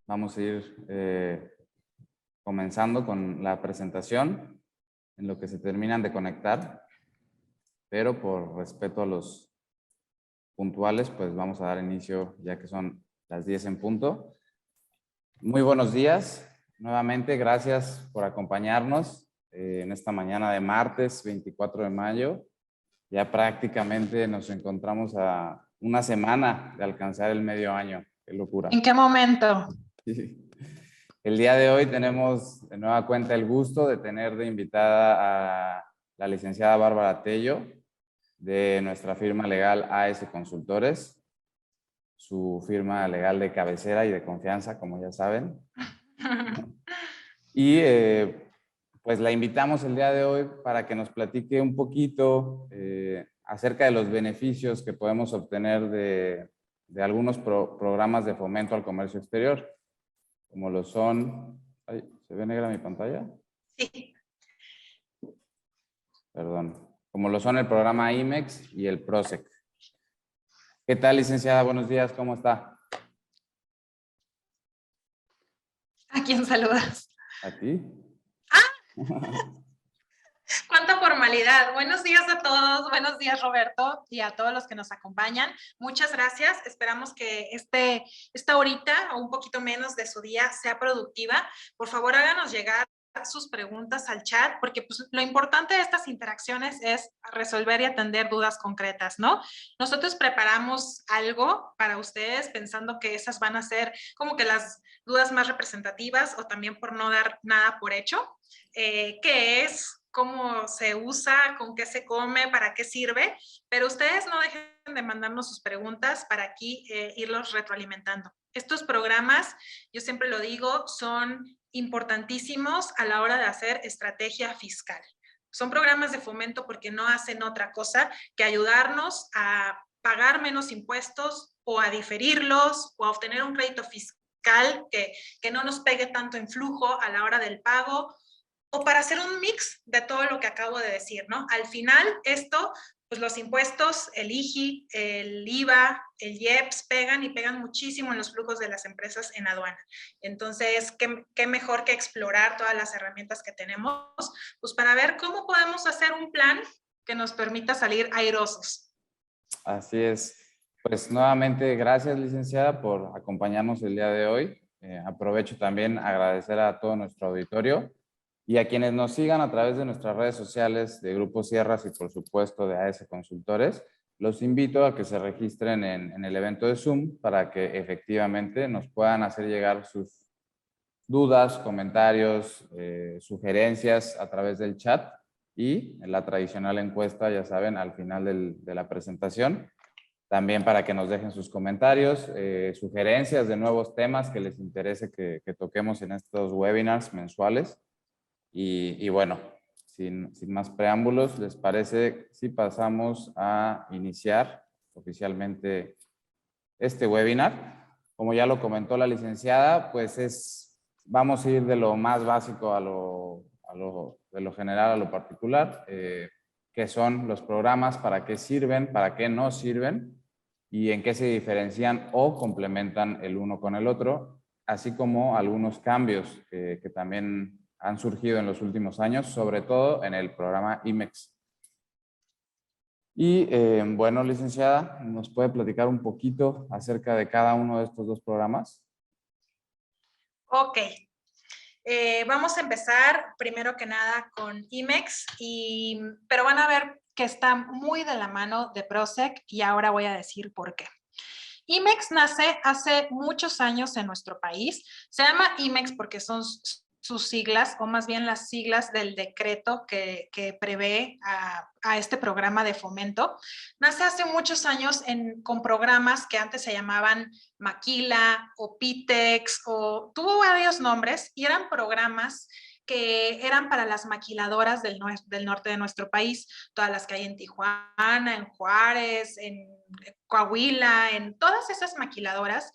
Vamos a ir comenzando con la presentación en lo que se terminan de conectar, pero por respeto a los puntuales, pues vamos a dar inicio ya que son las 10 en punto. Muy buenos días. Nuevamente, gracias por acompañarnos en esta mañana de martes 24 de mayo. Ya prácticamente nos encontramos a una semana de alcanzar el medio año. ¡Qué locura! ¿En qué momento? Sí. El día de hoy tenemos de nueva cuenta el gusto de tener de invitada a la licenciada Bárbara Tello de nuestra firma legal AS Consultores, su firma legal de cabecera y de confianza, como ya saben. Y pues la invitamos el día de hoy para que nos platique un poquito acerca de los beneficios que podemos obtener de algunos programas de fomento al comercio exterior, como lo son... Ay, ¿se ve negra mi pantalla? Sí. Perdón. Como lo son el programa IMEX y el PROSEC. ¿Qué tal, licenciada? Buenos días, ¿cómo está? ¿A quién saludas? ¿A ti? ¡Ah! ¡Cuánta formalidad! Buenos días a todos, buenos días Roberto y a todos los que nos acompañan. Muchas gracias. Esperamos que esta horita o un poquito menos de su día sea productiva. Por favor, háganos llegar sus preguntas al chat, porque pues, lo importante de estas interacciones es resolver y atender dudas concretas, ¿no? Nosotros preparamos algo para ustedes pensando que esas van a ser como que las dudas más representativas o también por no dar nada por hecho, que es cómo se usa, con qué se come, para qué sirve, pero ustedes no dejen de mandarnos sus preguntas para aquí irlos retroalimentando. Estos programas, yo siempre lo digo, son importantísimos a la hora de hacer estrategia fiscal. Son programas de fomento porque no hacen otra cosa que ayudarnos a pagar menos impuestos o a diferirlos o a obtener un crédito fiscal que no nos pegue tanto en flujo a la hora del pago, o para hacer un mix de todo lo que acabo de decir, ¿no? Al final, esto, pues los impuestos, el IGI, el IVA, el IEPS, pegan y pegan muchísimo en los flujos de las empresas en aduana. Entonces, ¿qué mejor que explorar todas las herramientas que tenemos? Pues para ver cómo podemos hacer un plan que nos permita salir airosos. Así es. Pues nuevamente, gracias, licenciada, por acompañarnos el día de hoy. Aprovecho también agradecer a todo nuestro auditorio y a quienes nos sigan a través de nuestras redes sociales de Grupo Sierras y por supuesto de AS Consultores. Los invito a que se registren en el evento de Zoom para que efectivamente nos puedan hacer llegar sus dudas, comentarios, sugerencias a través del chat y en la tradicional encuesta, ya saben, al final de la presentación. También para que nos dejen sus comentarios, sugerencias de nuevos temas que les interese que toquemos en estos webinars mensuales. Y bueno, sin más preámbulos, ¿les parece si pasamos a iniciar oficialmente este webinar? Como ya lo comentó la licenciada, pues vamos a ir de lo más básico de lo general a lo particular, qué son los programas, para qué sirven, para qué no sirven y en qué se diferencian o complementan el uno con el otro, así como algunos cambios que también han surgido en los últimos años, sobre todo en el programa IMEX. Y bueno, licenciada, ¿nos puede platicar un poquito acerca de cada uno de estos dos programas? Ok. Vamos a empezar primero que nada con IMEX, pero van a ver que está muy de la mano de PROSEC y ahora voy a decir por qué. IMEX nace hace muchos años en nuestro país. Se llama IMEX porque son sus siglas, o más bien las siglas del decreto que prevé a este programa de fomento. Nace hace muchos años con programas que antes se llamaban Maquila o Pitex, o tuvo varios nombres, y eran programas que eran para las maquiladoras del norte de nuestro país, todas las que hay en Tijuana, en Juárez, en Coahuila, en todas esas maquiladoras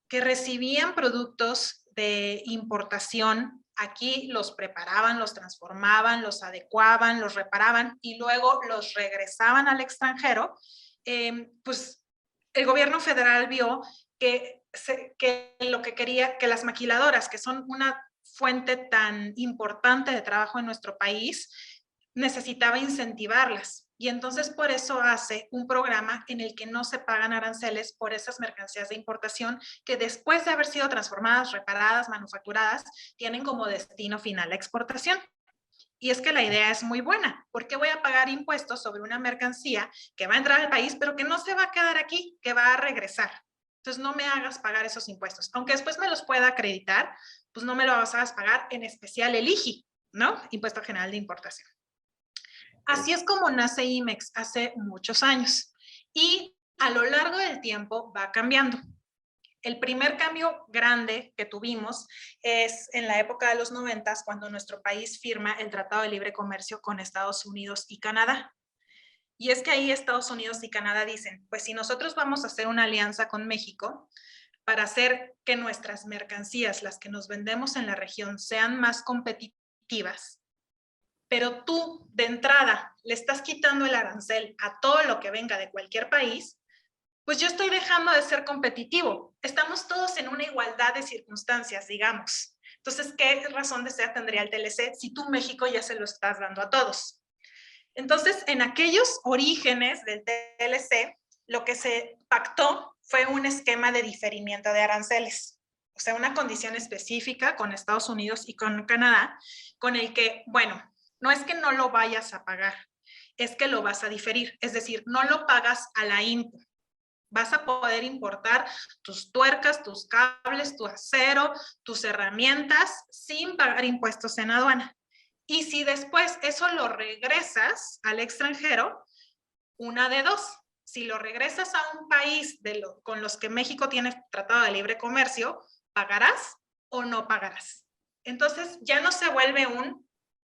que recibían productos de importación. Aquí los preparaban, los transformaban, los adecuaban, los reparaban y luego los regresaban al extranjero. Pues el gobierno federal vio que lo que quería, que las maquiladoras, que son una fuente tan importante de trabajo en nuestro país, necesitaba incentivarlas. Y entonces por eso hace un programa en el que no se pagan aranceles por esas mercancías de importación que después de haber sido transformadas, reparadas, manufacturadas, tienen como destino final la exportación. Y es que la idea es muy buena. ¿Por qué voy a pagar impuestos sobre una mercancía que va a entrar al país, pero que no se va a quedar aquí, que va a regresar? Entonces no me hagas pagar esos impuestos. Aunque después me los pueda acreditar, pues no me lo vas a pagar, en especial el IGI, ¿no? Impuesto General de Importación. Así es como nace IMEX hace muchos años. Y a lo largo del tiempo va cambiando. El primer cambio grande que tuvimos es en la época de los 90, cuando nuestro país firma el Tratado de Libre Comercio con Estados Unidos y Canadá. Y es que ahí Estados Unidos y Canadá dicen, pues si nosotros vamos a hacer una alianza con México para hacer que nuestras mercancías, las que nos vendemos en la región, sean más competitivas, pero tú de entrada le estás quitando el arancel a todo lo que venga de cualquier país, pues yo estoy dejando de ser competitivo. Estamos todos en una igualdad de circunstancias, digamos. Entonces, ¿qué razón de ser tendría el TLC si tú, México, ya se lo estás dando a todos? Entonces, en aquellos orígenes del TLC, lo que se pactó fue un esquema de diferimiento de aranceles, o sea, una condición específica con Estados Unidos y con Canadá, con el que, bueno, no es que no lo vayas a pagar, es que lo vas a diferir, es decir, no lo pagas a la INPO. Vas a poder importar tus tuercas, tus cables, tu acero, tus herramientas sin pagar impuestos en aduana. Y si después eso lo regresas al extranjero, una de dos. Si lo regresas a un país con los que México tiene tratado de libre comercio, ¿pagarás o no pagarás? Entonces ya no se vuelve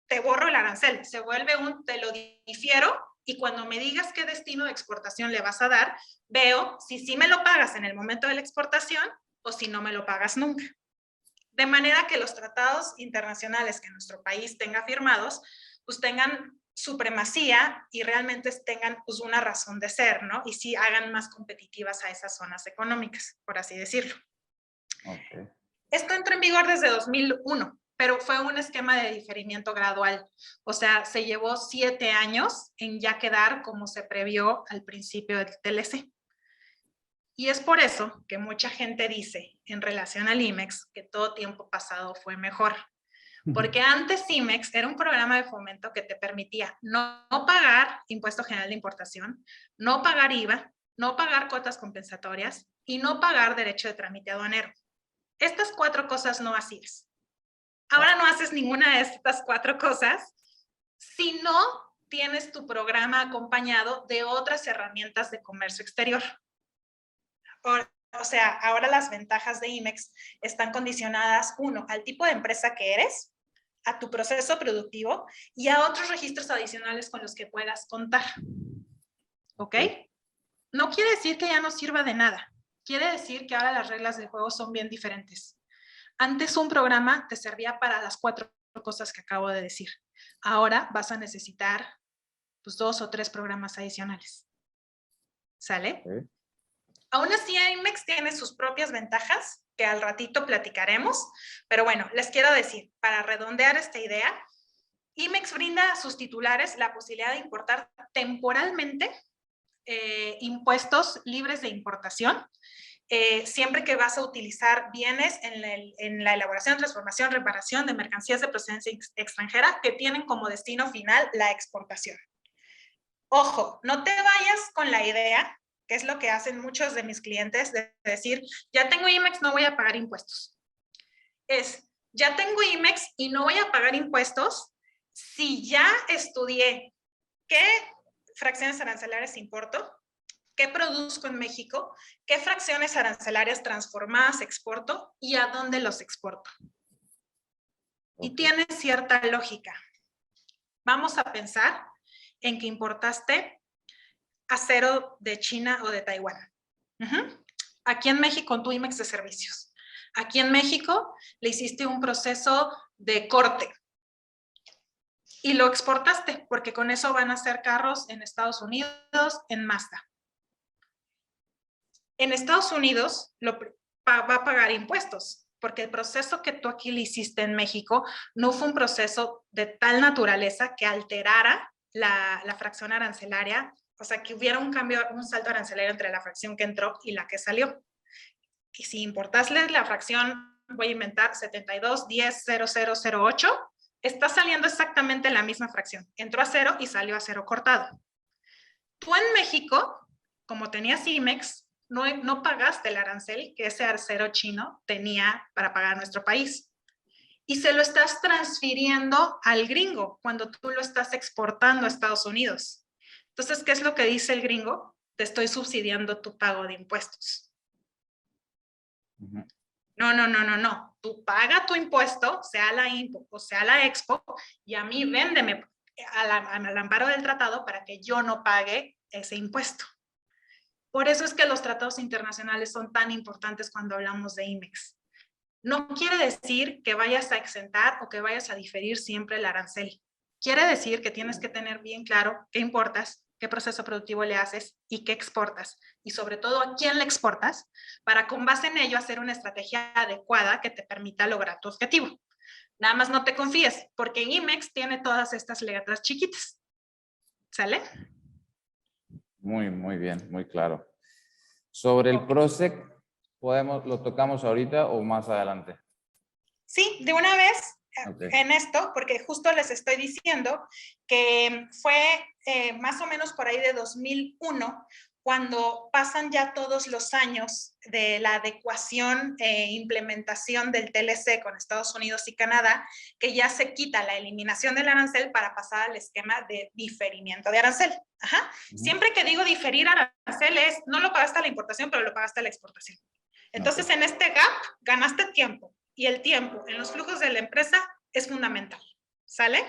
te borro el arancel, se vuelve te lo difiero y cuando me digas qué destino de exportación le vas a dar, veo si sí me lo pagas en el momento de la exportación o si no me lo pagas nunca. De manera que los tratados internacionales que nuestro país tenga firmados, pues tengan supremacía y realmente tengan pues una razón de ser, ¿no? Y sí hagan más competitivas a esas zonas económicas, por así decirlo. Okay. Esto entró en vigor desde 2001, pero fue un esquema de diferimiento gradual. O sea, se llevó 7 años en ya quedar como se previó al principio del TLC. Y es por eso que mucha gente dice en relación al IMEX que todo tiempo pasado fue mejor. Porque antes IMEX era un programa de fomento que te permitía no pagar impuesto general de importación, no pagar IVA, no pagar cuotas compensatorias y no pagar derecho de trámite aduanero. Estas 4 cosas no hacías. Ahora no haces ninguna de estas 4 cosas si no tienes tu programa acompañado de otras herramientas de comercio exterior. O sea, ahora las ventajas de IMEX están condicionadas, 1, al tipo de empresa que eres, a tu proceso productivo y a otros registros adicionales con los que puedas contar. ¿Ok? No quiere decir que ya no sirva de nada. Quiere decir que ahora las reglas del juego son bien diferentes. Antes un programa te servía para las 4 cosas que acabo de decir. Ahora vas a necesitar pues 2 o 3 programas adicionales. ¿Sale? Okay. Aún así, IMEX tiene sus propias ventajas, que al ratito platicaremos, pero bueno, les quiero decir, para redondear esta idea, IMEX brinda a sus titulares la posibilidad de importar temporalmente impuestos libres de importación, siempre que vas a utilizar bienes en la elaboración, transformación, reparación de mercancías de procedencia extranjera que tienen como destino final la exportación. Ojo, no te vayas con la idea, que es lo que hacen muchos de mis clientes, de decir, ya tengo IMEX, no voy a pagar impuestos. Ya tengo IMEX y no voy a pagar impuestos si ya estudié qué fracciones arancelarias importo, qué produzco en México, qué fracciones arancelarias transformadas exporto y a dónde los exporto. Okay. Y tiene cierta lógica. Vamos a pensar en que importaste acero de China o de Taiwán. Aquí en México, tu IMEX de servicios. Aquí en México le hiciste un proceso de corte y lo exportaste, porque con eso van a hacer carros en Estados Unidos, en Mazda. En Estados Unidos, va a pagar impuestos, porque el proceso que tú aquí le hiciste en México no fue un proceso de tal naturaleza que alterara la fracción arancelaria, o sea, que hubiera un cambio, un salto arancelario entre la fracción que entró y la que salió. Y si importasle la fracción, voy a inventar 72100008, está saliendo exactamente la misma fracción. Entró a 0 y salió a 0 cortado. Tú en México, como tenías IMEX, no pagaste el arancel que ese arcero chino tenía para pagar a nuestro país. Y se lo estás transfiriendo al gringo cuando tú lo estás exportando a Estados Unidos. Entonces, ¿qué es lo que dice el gringo? Te estoy subsidiando tu pago de impuestos. No. Tú paga tu impuesto, sea la IMPO o sea la Expo, y a mí véndeme al amparo del tratado para que yo no pague ese impuesto. Por eso es que los tratados internacionales son tan importantes cuando hablamos de IMEX. No quiere decir que vayas a exentar o que vayas a diferir siempre el arancel. Quiere decir que tienes que tener bien claro qué importas, qué proceso productivo le haces y qué exportas. Y sobre todo a quién le exportas para con base en ello hacer una estrategia adecuada que te permita lograr tu objetivo. Nada más no te confíes, porque IMEX tiene todas estas letras chiquitas. ¿Sale? Muy bien, muy claro. Sobre el PROSEC, ¿lo tocamos ahorita o más adelante? Sí, de una vez en esto, porque justo les estoy diciendo que fue más o menos por ahí de 2001, cuando pasan ya todos los años de la adecuación e implementación del TLC con Estados Unidos y Canadá, que ya se quita la eliminación del arancel para pasar al esquema de diferimiento de arancel. Ajá. Siempre que digo diferir arancel es, no lo pagaste a la importación, pero lo pagaste a la exportación. Entonces, en este gap, ganaste tiempo. Y el tiempo en los flujos de la empresa es fundamental. ¿Sale?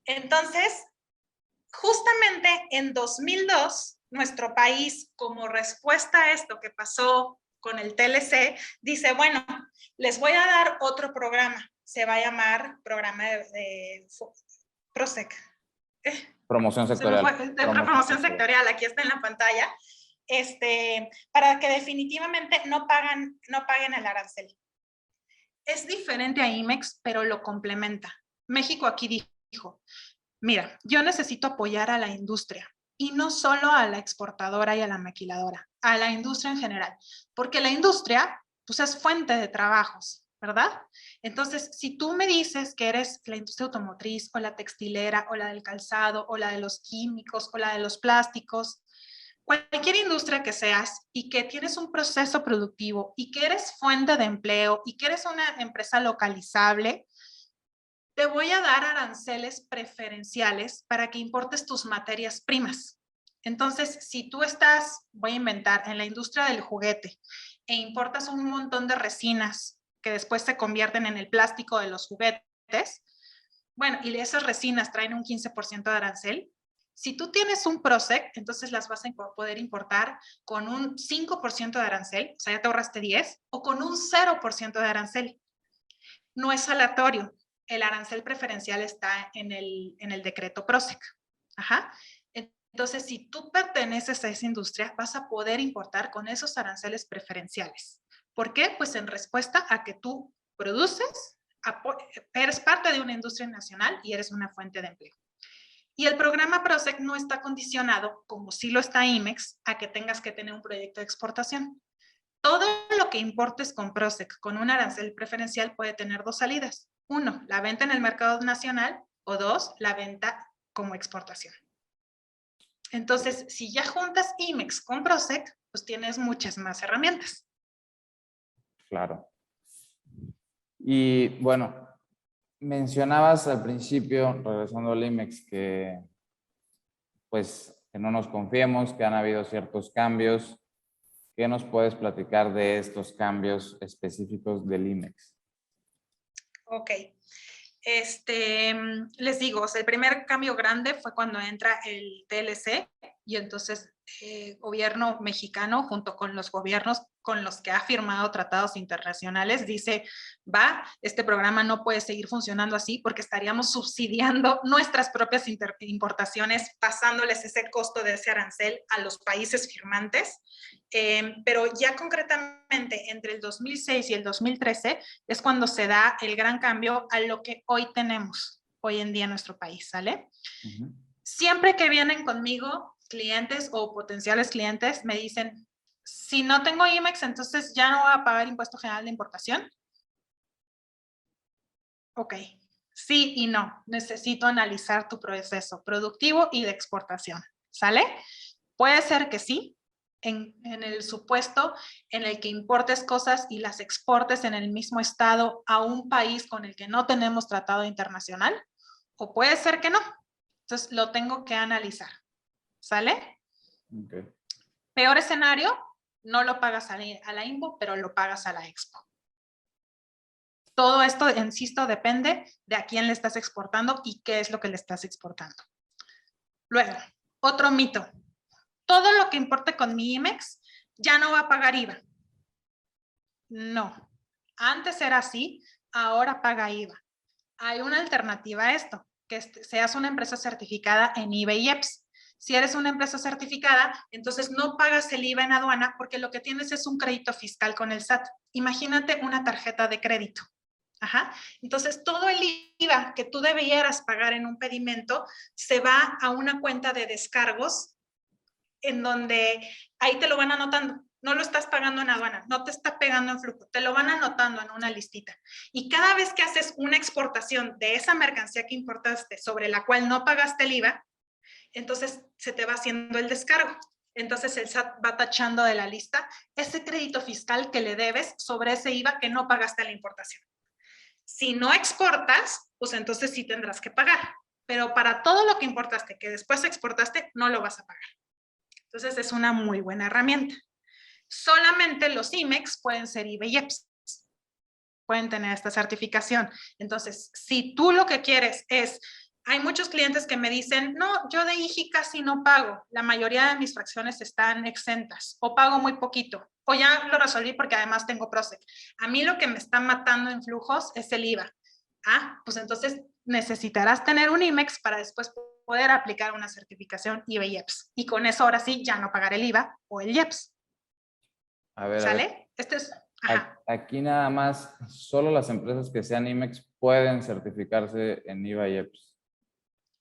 Entonces, justamente en 2002, nuestro país, como respuesta a esto que pasó con el TLC, dice, bueno, les voy a dar otro programa. Se va a llamar programa de PROSEC. Promoción sectorial. Promoción sectorial, aquí está en la pantalla. Para que definitivamente no paguen el arancel. Es diferente a IMEX, pero lo complementa. México aquí dijo, mira, yo necesito apoyar a la industria y no solo a la exportadora y a la maquiladora, a la industria en general, porque la industria pues es fuente de trabajos, ¿verdad? Entonces, si tú me dices que eres la industria automotriz o la textilera o la del calzado o la de los químicos o la de los plásticos, cualquier industria que seas y que tienes un proceso productivo y que eres fuente de empleo y que eres una empresa localizable, te voy a dar aranceles preferenciales para que importes tus materias primas. Entonces, si tú estás, voy a inventar, en la industria del juguete e importas un montón de resinas que después se convierten en el plástico de los juguetes, bueno, y esas resinas traen un 15% de arancel. Si tú tienes un PROSEC, entonces las vas a poder importar con un 5% de arancel, o sea, ya te ahorraste 10, o con un 0% de arancel. No es aleatorio. El arancel preferencial está en el decreto PROSEC. Ajá. Entonces, si tú perteneces a esa industria, vas a poder importar con esos aranceles preferenciales. ¿Por qué? Pues en respuesta a que tú produces, eres parte de una industria nacional y eres una fuente de empleo. Y el programa PROSEC no está condicionado, como sí lo está IMEX, a que tengas que tener un proyecto de exportación. Todo lo que importes con PROSEC con un arancel preferencial puede tener dos salidas. Uno, la venta en el mercado nacional, o dos, la venta como exportación. Entonces, si ya juntas IMEX con PROSEC, pues tienes muchas más herramientas. Claro. Y bueno, mencionabas al principio, regresando al IMEX, que pues que no nos confiemos, que han habido ciertos cambios. ¿Qué nos puedes platicar de estos cambios específicos del IMEX? Ok. Les digo, o sea, el primer cambio grande fue cuando entra el TLC y entonces gobierno mexicano, junto con los gobiernos con los que ha firmado tratados internacionales, dice, este programa no puede seguir funcionando así porque estaríamos subsidiando nuestras propias importaciones, pasándoles ese costo de ese arancel a los países firmantes. Pero ya concretamente entre el 2006 y el 2013 es cuando se da el gran cambio a lo que hoy tenemos, hoy en día en nuestro país, ¿sale? Siempre que vienen conmigo clientes o potenciales clientes me dicen, si no tengo IMEX, entonces ya no voy a pagar impuesto general de importación. Ok, sí y no. Necesito analizar tu proceso productivo y de exportación. ¿Sale? Puede ser que sí, en el supuesto en el que importes cosas y las exportes en el mismo estado a un país con el que no tenemos tratado internacional, o puede ser que no. Entonces lo tengo que analizar. ¿Sale? Okay. Peor escenario, no lo pagas a la INVO, pero lo pagas a la Expo. Todo esto, insisto, depende de a quién le estás exportando y qué es lo que le estás exportando. Luego, otro mito. Todo lo que importe con mi IMEX ya no va a pagar IVA. No. Antes era así, ahora paga IVA. Hay una alternativa a esto, que seas una empresa certificada en IVA y EPS. Si eres una empresa certificada, entonces no pagas el IVA en aduana porque lo que tienes es un crédito fiscal con el SAT. Imagínate una tarjeta de crédito. Ajá. Entonces, todo el IVA que tú debieras pagar en un pedimento se va a una cuenta de descargos en donde ahí te lo van anotando. No lo estás pagando en aduana, no te está pegando en flujo, te lo van anotando en una listita. Y cada vez que haces una exportación de esa mercancía que importaste sobre la cual no pagaste el IVA, entonces se te va haciendo el descargo. Entonces el SAT va tachando de la lista ese crédito fiscal que le debes sobre ese IVA que no pagaste a la importación. Si no exportas, pues entonces sí tendrás que pagar. Pero para todo lo que importaste, que después exportaste, no lo vas a pagar. Entonces es una muy buena herramienta. Solamente los IMEX pueden ser IVA y EPS. Pueden tener esta certificación. Entonces, si tú lo que quieres es, hay muchos clientes que me dicen, no, yo de IGI casi no pago. La mayoría de mis fracciones están exentas o pago muy poquito. O ya lo resolví porque además tengo PROSEC. A mí lo que me está matando en flujos es el IVA. Pues entonces necesitarás tener un IMEX para después poder aplicar una certificación IVA y EPS. Y con eso ahora sí ya no pagar el IVA o el IEPS. A ver, ¿Sale? Este es... Ajá. Aquí nada más, solo las empresas que sean IMEX pueden certificarse en IVA y EPS.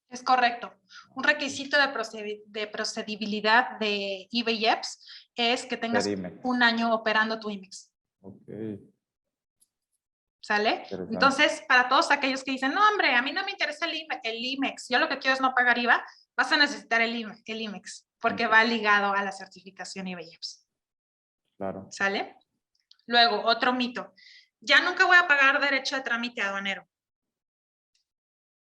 Es correcto. Un requisito de procedibilidad de IVA y EPS es que tengas un año operando tu IMEX. Ok. ¿Sale? Entonces, para todos aquellos que dicen, no, hombre, a mí no me interesa el IMEX, yo lo que quiero es no pagar IVA, vas a necesitar el IMEX, porque va ligado a la certificación IVA y EPS. Claro. ¿Sale? Luego, otro mito. Ya nunca voy a pagar derecho de trámite aduanero.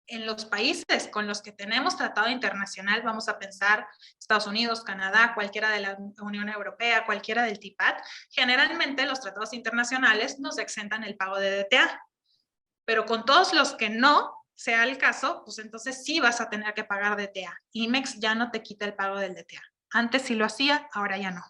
En los países con los que tenemos tratado internacional, vamos a pensar Estados Unidos, Canadá, cualquiera de la Unión Europea, cualquiera del TIPAD, generalmente los tratados internacionales nos exentan el pago de DTA. Pero con todos los que no sea el caso, pues entonces sí vas a tener que pagar DTA. IMEX ya no te quita el pago del DTA. Antes sí lo hacía, ahora ya no.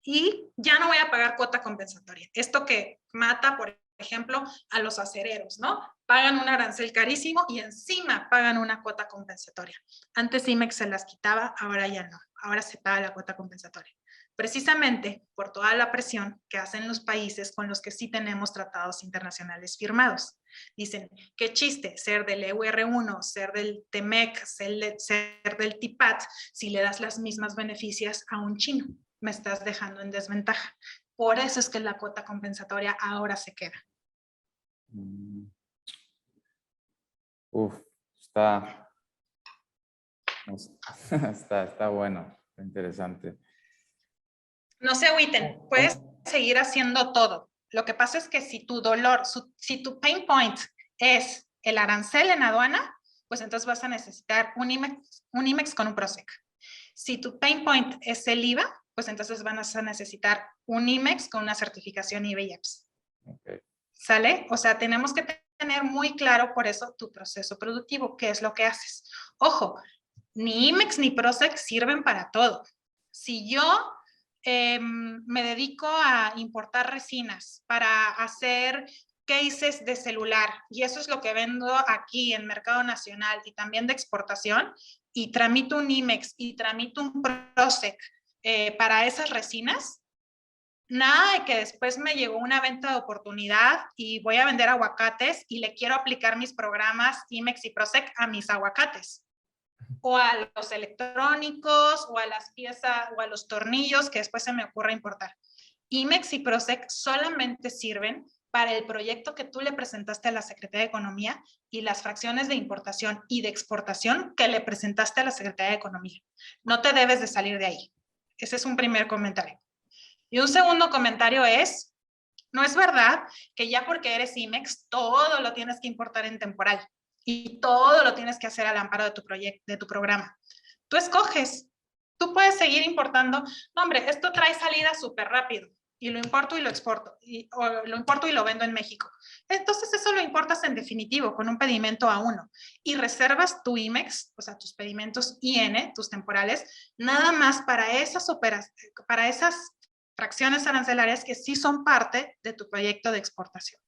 Y ya no voy a pagar cuota compensatoria. Esto que mata, por ejemplo, a los acereros, ¿no? Pagan un arancel carísimo y encima pagan una cuota compensatoria. Antes IMEX se las quitaba, ahora ya no. Ahora se paga la cuota compensatoria. Precisamente por toda la presión que hacen los países con los que sí tenemos tratados internacionales firmados. Dicen, qué chiste ser del EUR1, ser del TEMEC, ser del TIPAD, si le das las mismas beneficios a un chino. Me estás dejando en desventaja. Por eso es que la cuota compensatoria ahora se queda. Está bueno, está interesante. No se agüiten, puedes seguir haciendo todo. Lo que pasa es que si tu dolor, si tu pain point es el arancel en aduana, pues entonces vas a necesitar un IMEX con un PROSEC. Si tu pain point es el IVA, pues entonces van a necesitar un IMEX con una certificación IVA y EPS. Okay. ¿Sale? O sea, tenemos que tener muy claro por eso tu proceso productivo, qué es lo que haces. Ojo, Ni IMEX ni PROSEC sirven para todo. Si yo me dedico a importar resinas para hacer cases de celular, y eso es lo que vendo aquí en mercado nacional y también de exportación, y tramito un IMEX y tramito un PROSEC para esas resinas, nada de que después me llegó una venta de oportunidad y voy a vender aguacates y le quiero aplicar mis programas IMEX y PROSEC a mis aguacates, o a los electrónicos, o a las piezas, o a los tornillos que después se me ocurra importar. IMEX y PROSEC solamente sirven para el proyecto que tú le presentaste a la Secretaría de Economía y las fracciones de importación y de exportación que le presentaste a la Secretaría de Economía. No te debes de salir de ahí. Ese es un primer comentario. Y un segundo comentario es, no es verdad que ya porque eres IMEX, todo lo tienes que importar en temporal y todo lo tienes que hacer al amparo de tu proyecto, de tu programa. Tú escoges, tú puedes seguir importando, no hombre, esto trae salida súper rápido y lo importo y lo exporto, o lo importo y lo vendo en México. Entonces eso lo importas en definitivo con un pedimento A1 y reservas tu IMEX, o sea, tus pedimentos IN, tus temporales, nada más para esas operaciones, para esas fracciones arancelarias que sí son parte de tu proyecto de exportación.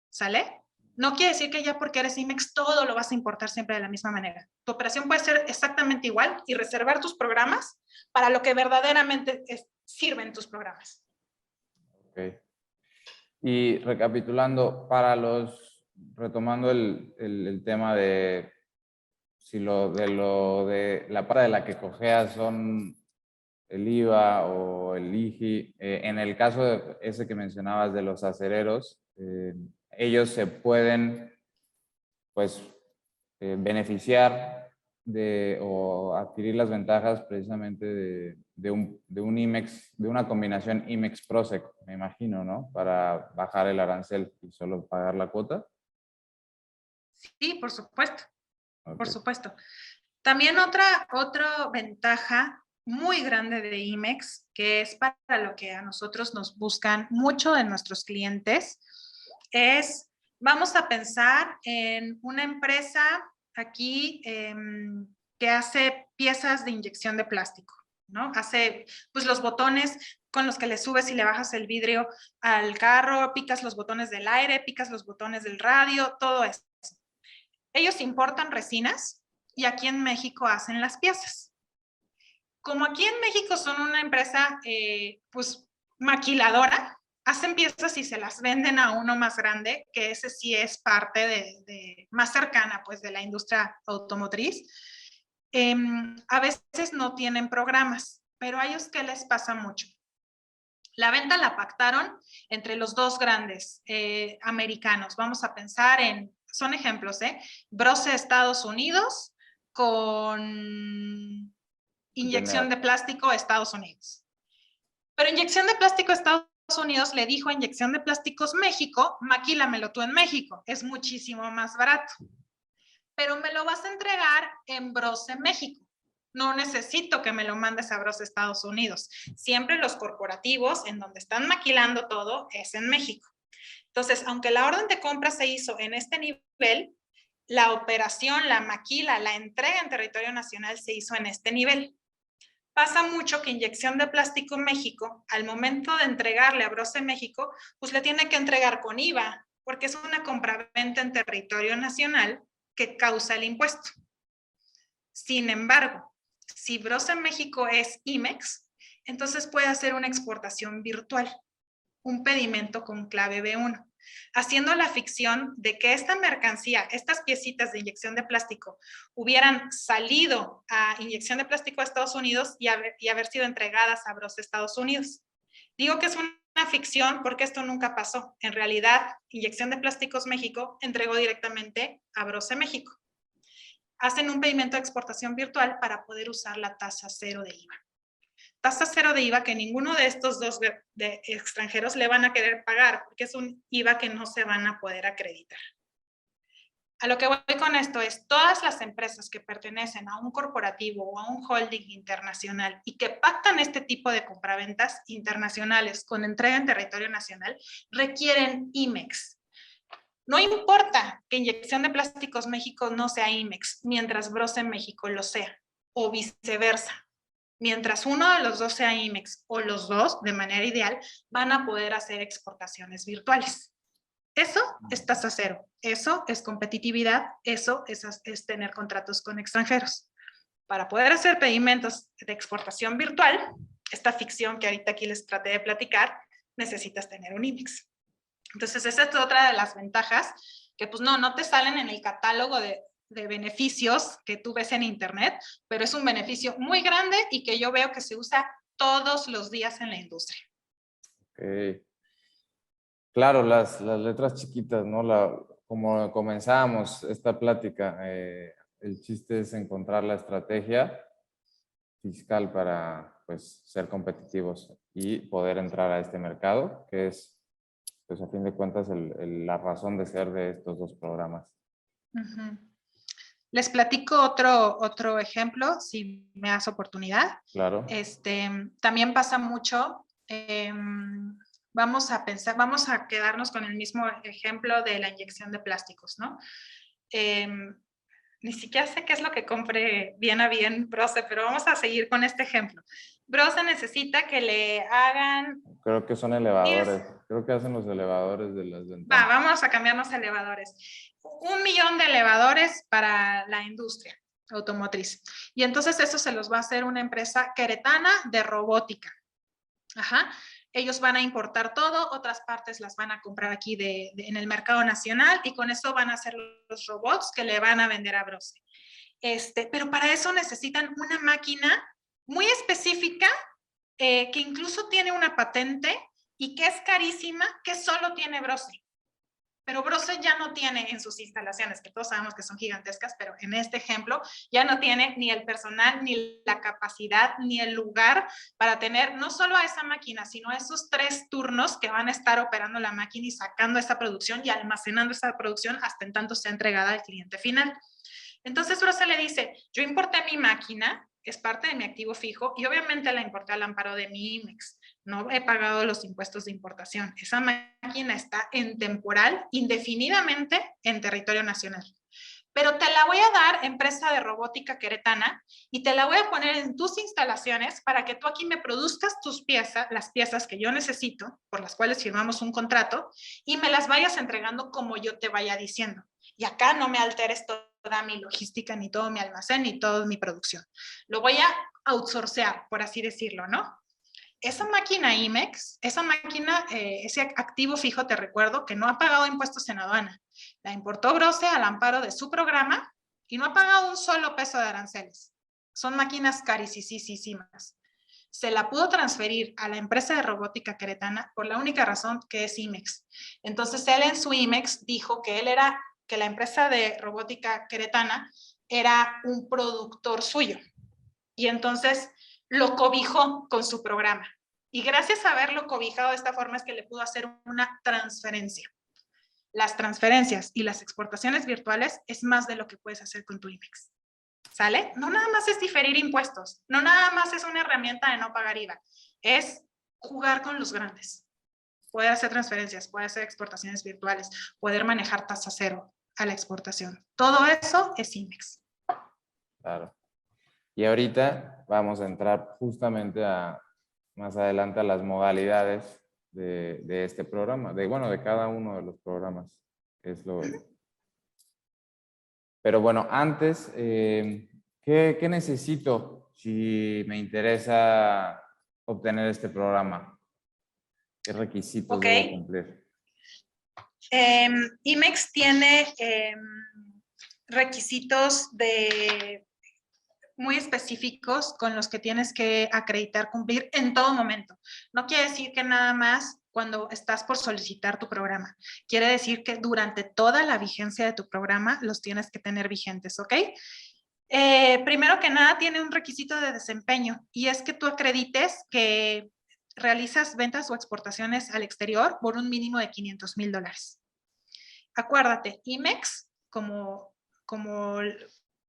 ¿Sale? No quiere decir que ya porque eres IMEX todo lo vas a importar siempre de la misma manera. Tu operación puede ser exactamente igual y reservar tus programas para lo que verdaderamente sirven tus programas. Ok. Y recapitulando, retomando el tema de si de la parte de la que cojeas son el IVA o el IGI, en el caso de ese que mencionabas de los acereros, ellos se pueden, pues, beneficiar o adquirir las ventajas precisamente de un IMEX, de una combinación IMEX-PROSEC, me imagino, ¿no? Para bajar el arancel y solo pagar la cuota. Sí, por supuesto, Okay. por supuesto. También otra ventaja muy grande de IMEX, que es para lo que a nosotros nos buscan mucho de nuestros clientes, es, vamos a pensar en una empresa aquí que hace piezas de inyección de plástico, ¿no? Hace pues los botones con los que le subes y le bajas el vidrio al carro, picas los botones del aire, picas los botones del radio, todo eso. Ellos importan resinas y aquí en México hacen las piezas. Como aquí en México son una empresa pues maquiladora, hacen piezas y se las venden a uno más grande, que ese sí es parte más cercana pues de la industria automotriz. A veces no tienen programas, pero a ellos ¿qué les pasa mucho? La venta la pactaron entre los dos grandes americanos. Vamos a pensar en, son ejemplos, Brose Estados Unidos con inyección de plástico Estados Unidos. Pero inyección de plástico Estados Unidos le dijo a Inyección de Plásticos México, maquílamelo tú en México, es muchísimo más barato. Pero me lo vas a entregar en Brose México. No necesito que me lo mandes a Brose Estados Unidos. Siempre los corporativos en donde están maquilando todo es en México. Entonces, aunque la orden de compra se hizo en este nivel, la operación, la maquila, la entrega en territorio nacional se hizo en este nivel. Pasa mucho que Inyección de Plástico México, al momento de entregarle a Brose México, pues le tiene que entregar con IVA, porque es una compraventa en territorio nacional que causa el impuesto. Sin embargo, si Brose México es IMEX, entonces puede hacer una exportación virtual, un pedimento con clave B1, haciendo la ficción de que esta mercancía, estas piecitas de inyección de plástico, hubieran salido a Inyección de Plástico a Estados Unidos y haber sido entregadas a Brose Estados Unidos. Digo que es una ficción porque esto nunca pasó. En realidad, Inyección de Plásticos México entregó directamente a Brose México. Hacen un pedimento de exportación virtual para poder usar la tasa cero de IVA. Tasa cero de IVA que ninguno de estos dos de extranjeros le van a querer pagar porque es un IVA que no se van a poder acreditar. A lo que voy con esto es todas las empresas que pertenecen a un corporativo o a un holding internacional y que pactan este tipo de compraventas internacionales con entrega en territorio nacional requieren IMEX. No importa que Inyección de Plásticos México no sea IMEX, mientras Brose México lo sea. o viceversa. Mientras uno de los dos sea IMEX o los dos, de manera ideal, van a poder hacer exportaciones virtuales. Eso es tasa cero, eso es competitividad, eso es tener contratos con extranjeros. Para poder hacer pedimentos de exportación virtual, esta ficción que ahorita aquí les traté de platicar, necesitas tener un IMEX. Entonces, esa es otra de las ventajas que pues no te salen en el catálogo de beneficios que tú ves en internet, pero es un beneficio muy grande y que yo veo que se usa todos los días en la industria. Okay. Claro, las letras chiquitas, ¿no? Como comenzábamos esta plática, el chiste es encontrar la estrategia fiscal para, pues, ser competitivos y poder entrar a este mercado, que es, pues, a fin de cuentas, la razón de ser de estos dos programas. Uh-huh. Les platico otro ejemplo, si me das oportunidad. Claro. También pasa mucho, vamos a quedarnos con el mismo ejemplo de la inyección de plásticos, ¿no? Ni siquiera sé qué es lo que compre bien a bien Brose, pero vamos a seguir con este ejemplo. Brose necesita que le hagan... Creo que son elevadores. Creo que hacen los elevadores de las ventanas. Vamos a cambiarnos a elevadores. 1 millón de elevadores para la industria automotriz. Y entonces eso se los va a hacer una empresa queretana de robótica. Ajá. Ellos van a importar todo, otras partes las van a comprar aquí en el mercado nacional y con eso van a hacer los robots que le van a vender a Brose. Pero para eso necesitan una máquina muy específica que incluso tiene una patente y que es carísima, que solo tiene Brose. Pero Brose ya no tiene en sus instalaciones, que todos sabemos que son gigantescas, pero en este ejemplo ya no tiene ni el personal, ni la capacidad, ni el lugar para tener no solo a esa máquina, sino a esos 3 turnos que van a estar operando la máquina y sacando esa producción y almacenando esa producción hasta en tanto sea entregada al cliente final. Entonces Brose le dice, yo importé mi máquina, es parte de mi activo fijo y obviamente la importé al amparo de mi IMEX. No he pagado los impuestos de importación. Esa máquina está en temporal, indefinidamente en territorio nacional. Pero te la voy a dar, empresa de robótica queretana, y te la voy a poner en tus instalaciones para que tú aquí me produzcas tus piezas, las piezas que yo necesito, por las cuales firmamos un contrato, y me las vayas entregando como yo te vaya diciendo. Y acá no me alteres toda mi logística, ni todo mi almacén, ni toda mi producción. Lo voy a outsourcear, por así decirlo, ¿no? Esa máquina IMEX, esa máquina, ese activo fijo, te recuerdo que no ha pagado impuestos en aduana. La importó Brose al amparo de su programa y no ha pagado un solo peso de aranceles. Son máquinas carísimas. Se la pudo transferir a la empresa de robótica queretana por la única razón que es IMEX. Entonces él en su IMEX dijo que la empresa de robótica queretana era un productor suyo. Y entonces lo cobijó con su programa. Y gracias a haberlo cobijado de esta forma es que le pudo hacer una transferencia. Las transferencias y las exportaciones virtuales es más de lo que puedes hacer con tu IMEX. ¿Sale? No nada más es diferir impuestos, no nada más es una herramienta de no pagar IVA, es jugar con los grandes. Poder hacer transferencias, poder hacer exportaciones virtuales, poder manejar tasa cero a la exportación. Todo eso es IMEX. Claro. Y ahorita vamos a entrar justamente más adelante a las modalidades de este programa, de cada uno de los programas. Pero bueno, antes, ¿qué necesito si me interesa obtener este programa? ¿Qué requisitos debo cumplir? IMEX tiene requisitos muy específicos con los que tienes que acreditar cumplir en todo momento. No quiere decir que nada más cuando estás por solicitar tu programa. Quiere decir que durante toda la vigencia de tu programa los tienes que tener vigentes, ¿ok? Primero que nada tiene un requisito de desempeño y es que tú acredites que realizas ventas o exportaciones al exterior por un mínimo de $500,000. Acuérdate, IMEX, como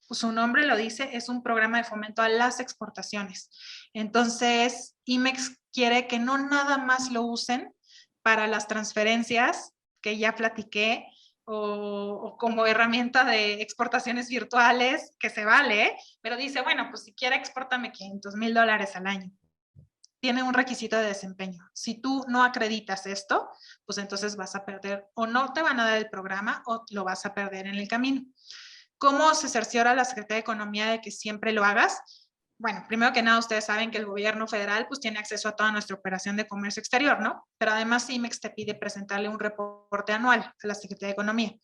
su nombre lo dice, es un programa de fomento a las exportaciones. Entonces, IMEX quiere que no nada más lo usen para las transferencias que ya platiqué, o como herramienta de exportaciones virtuales, que se vale, pero dice, bueno, pues si quiere exportame $500,000 al año. Tiene un requisito de desempeño. Si tú no acreditas esto, pues entonces vas a perder o no te van a dar el programa o lo vas a perder en el camino. ¿Cómo se cerciora la Secretaría de Economía de que siempre lo hagas? Bueno, primero que nada, ustedes saben que el gobierno federal pues tiene acceso a toda nuestra operación de comercio exterior, ¿no? Pero además IMEX te pide presentarle un reporte anual a la Secretaría de Economía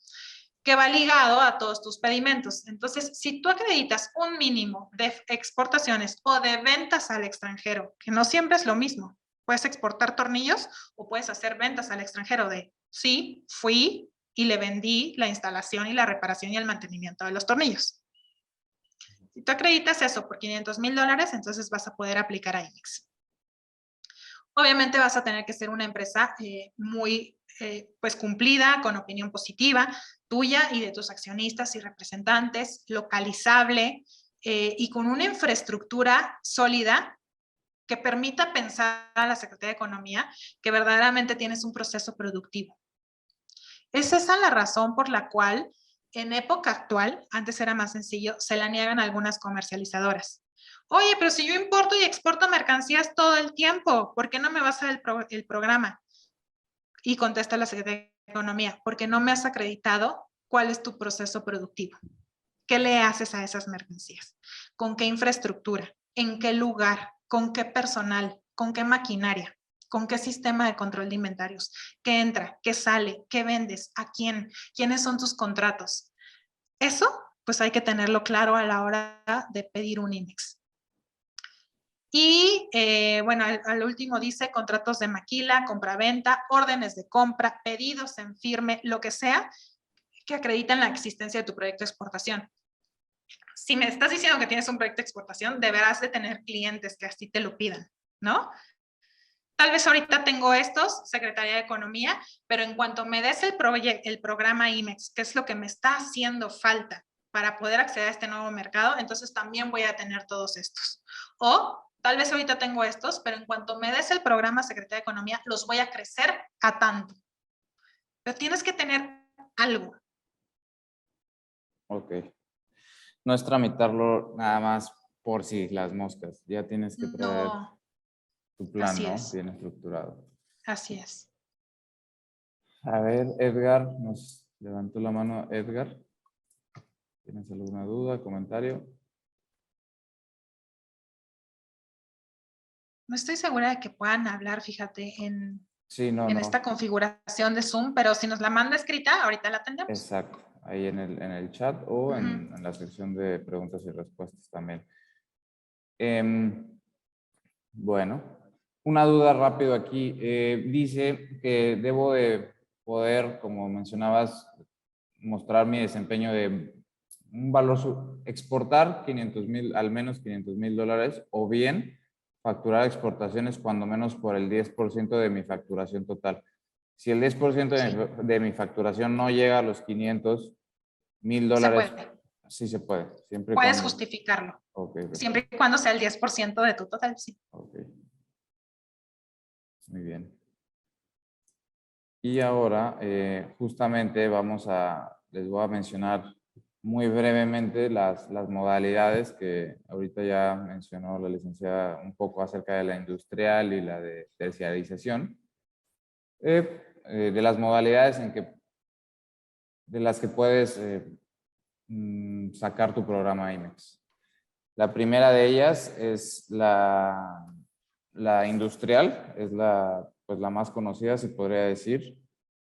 que va ligado a todos tus pedimentos. Entonces, si tú acreditas un mínimo de exportaciones o de ventas al extranjero, que no siempre es lo mismo, puedes exportar tornillos o puedes hacer ventas al extranjero de, sí, fui y le vendí la instalación y la reparación y el mantenimiento de los tornillos. Si tú acreditas eso por $500,000, entonces vas a poder aplicar a IMEX. Obviamente vas a tener que ser una empresa muy pues cumplida, con opinión positiva, tuya y de tus accionistas y representantes, localizable y con una infraestructura sólida que permita pensar a la Secretaría de Economía que verdaderamente tienes un proceso productivo. Es esa la razón por la cual en época actual, antes era más sencillo, se la niegan algunas comercializadoras. Oye, pero si yo importo y exporto mercancías todo el tiempo, ¿por qué no me vas a dar el programa? Y contesta la Secretaría de Economía, porque no me has acreditado cuál es tu proceso productivo. ¿Qué le haces a esas mercancías? ¿Con qué infraestructura? ¿En qué lugar? ¿Con qué personal? ¿Con qué maquinaria? ¿Con qué sistema de control de inventarios? ¿Qué entra? ¿Qué sale? ¿Qué vendes? ¿A quién? ¿Quiénes son tus contratos? Eso, pues hay que tenerlo claro a la hora de pedir un IMEX. Y bueno, al último dice contratos de maquila, compraventa, órdenes de compra, pedidos en firme, lo que sea que acreditan la existencia de tu proyecto de exportación. Si me estás diciendo que tienes un proyecto de exportación, deberás de tener clientes que así te lo pidan, ¿no? Tal vez ahorita tengo estos, Secretaría de Economía, pero en cuanto me des el programa IMEX, que es lo que me está haciendo falta para poder acceder a este nuevo mercado, entonces también voy a tener todos estos. O tal vez ahorita tengo estos, pero en cuanto me des el programa Secretaría de Economía, los voy a crecer a tanto. Pero tienes que tener algo. Ok. No es tramitarlo nada más por si las moscas. Ya tienes que traer No, tu plan, así ¿no? es, Bien estructurado. así es. A ver, Edgar, nos levantó la mano Edgar. ¿Tienes alguna duda, comentario? No estoy segura de que puedan hablar, fíjate, Sí, no, en esta no. configuración de Zoom, pero si nos la manda escrita, ahorita la atendemos. Exacto. Ahí en el chat o Ujú. en la sección de preguntas y respuestas también. Bueno, una duda rápido aquí. Dice que debo de poder, como mencionabas, mostrar mi desempeño de un valor, exportar 500,000, al menos $500,000 o bien facturar exportaciones cuando menos por el 10% de mi facturación total. Si el 10% Sí, de mi facturación no llega a los se $500,000, puede. sí se puede, siempre y Puedes cuando. justificarlo, Ok, siempre perfecto. y cuando sea el 10% de tu total, sí. Ok, muy bien. Y ahora, justamente les voy a mencionar muy brevemente las modalidades que ahorita ya mencionó la licenciada un poco acerca de la industrial y la de terciarización. De las modalidades de las que puedes sacar tu programa IMEX. La primera de ellas es la industrial, es pues la más conocida, se podría decir.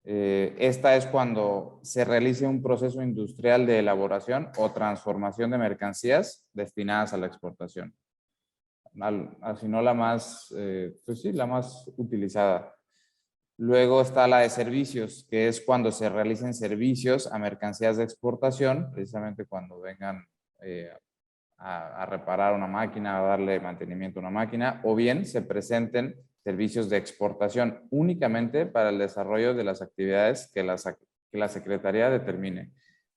Esta es cuando se realice un proceso industrial de elaboración o transformación de mercancías destinadas a la exportación. Así no la más, pues sí, la más utilizada. Luego está la de servicios, que es cuando se realicen servicios a mercancías de exportación, precisamente cuando vengan a reparar una máquina, a darle mantenimiento a una máquina, o bien se presenten servicios de exportación únicamente para el desarrollo de las actividades que la Secretaría determine,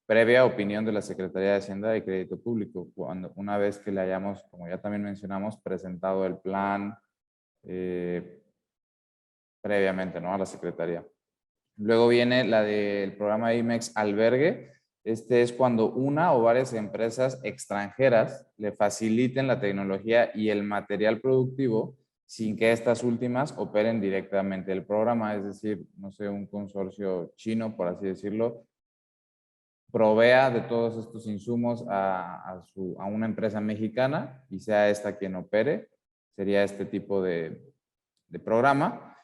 previa opinión de la Secretaría de Hacienda y Crédito Público, una vez que le hayamos, como ya también mencionamos, presentado el plan previamente, ¿no?, a la Secretaría. Luego viene la del programa IMEX Albergue. Este es cuando una o varias empresas extranjeras le faciliten la tecnología y el material productivo sin que estas últimas operen directamente el programa. Es decir, no sé, un consorcio chino, por así decirlo, provea de todos estos insumos a una empresa mexicana y sea esta quien opere. Sería este tipo de programa.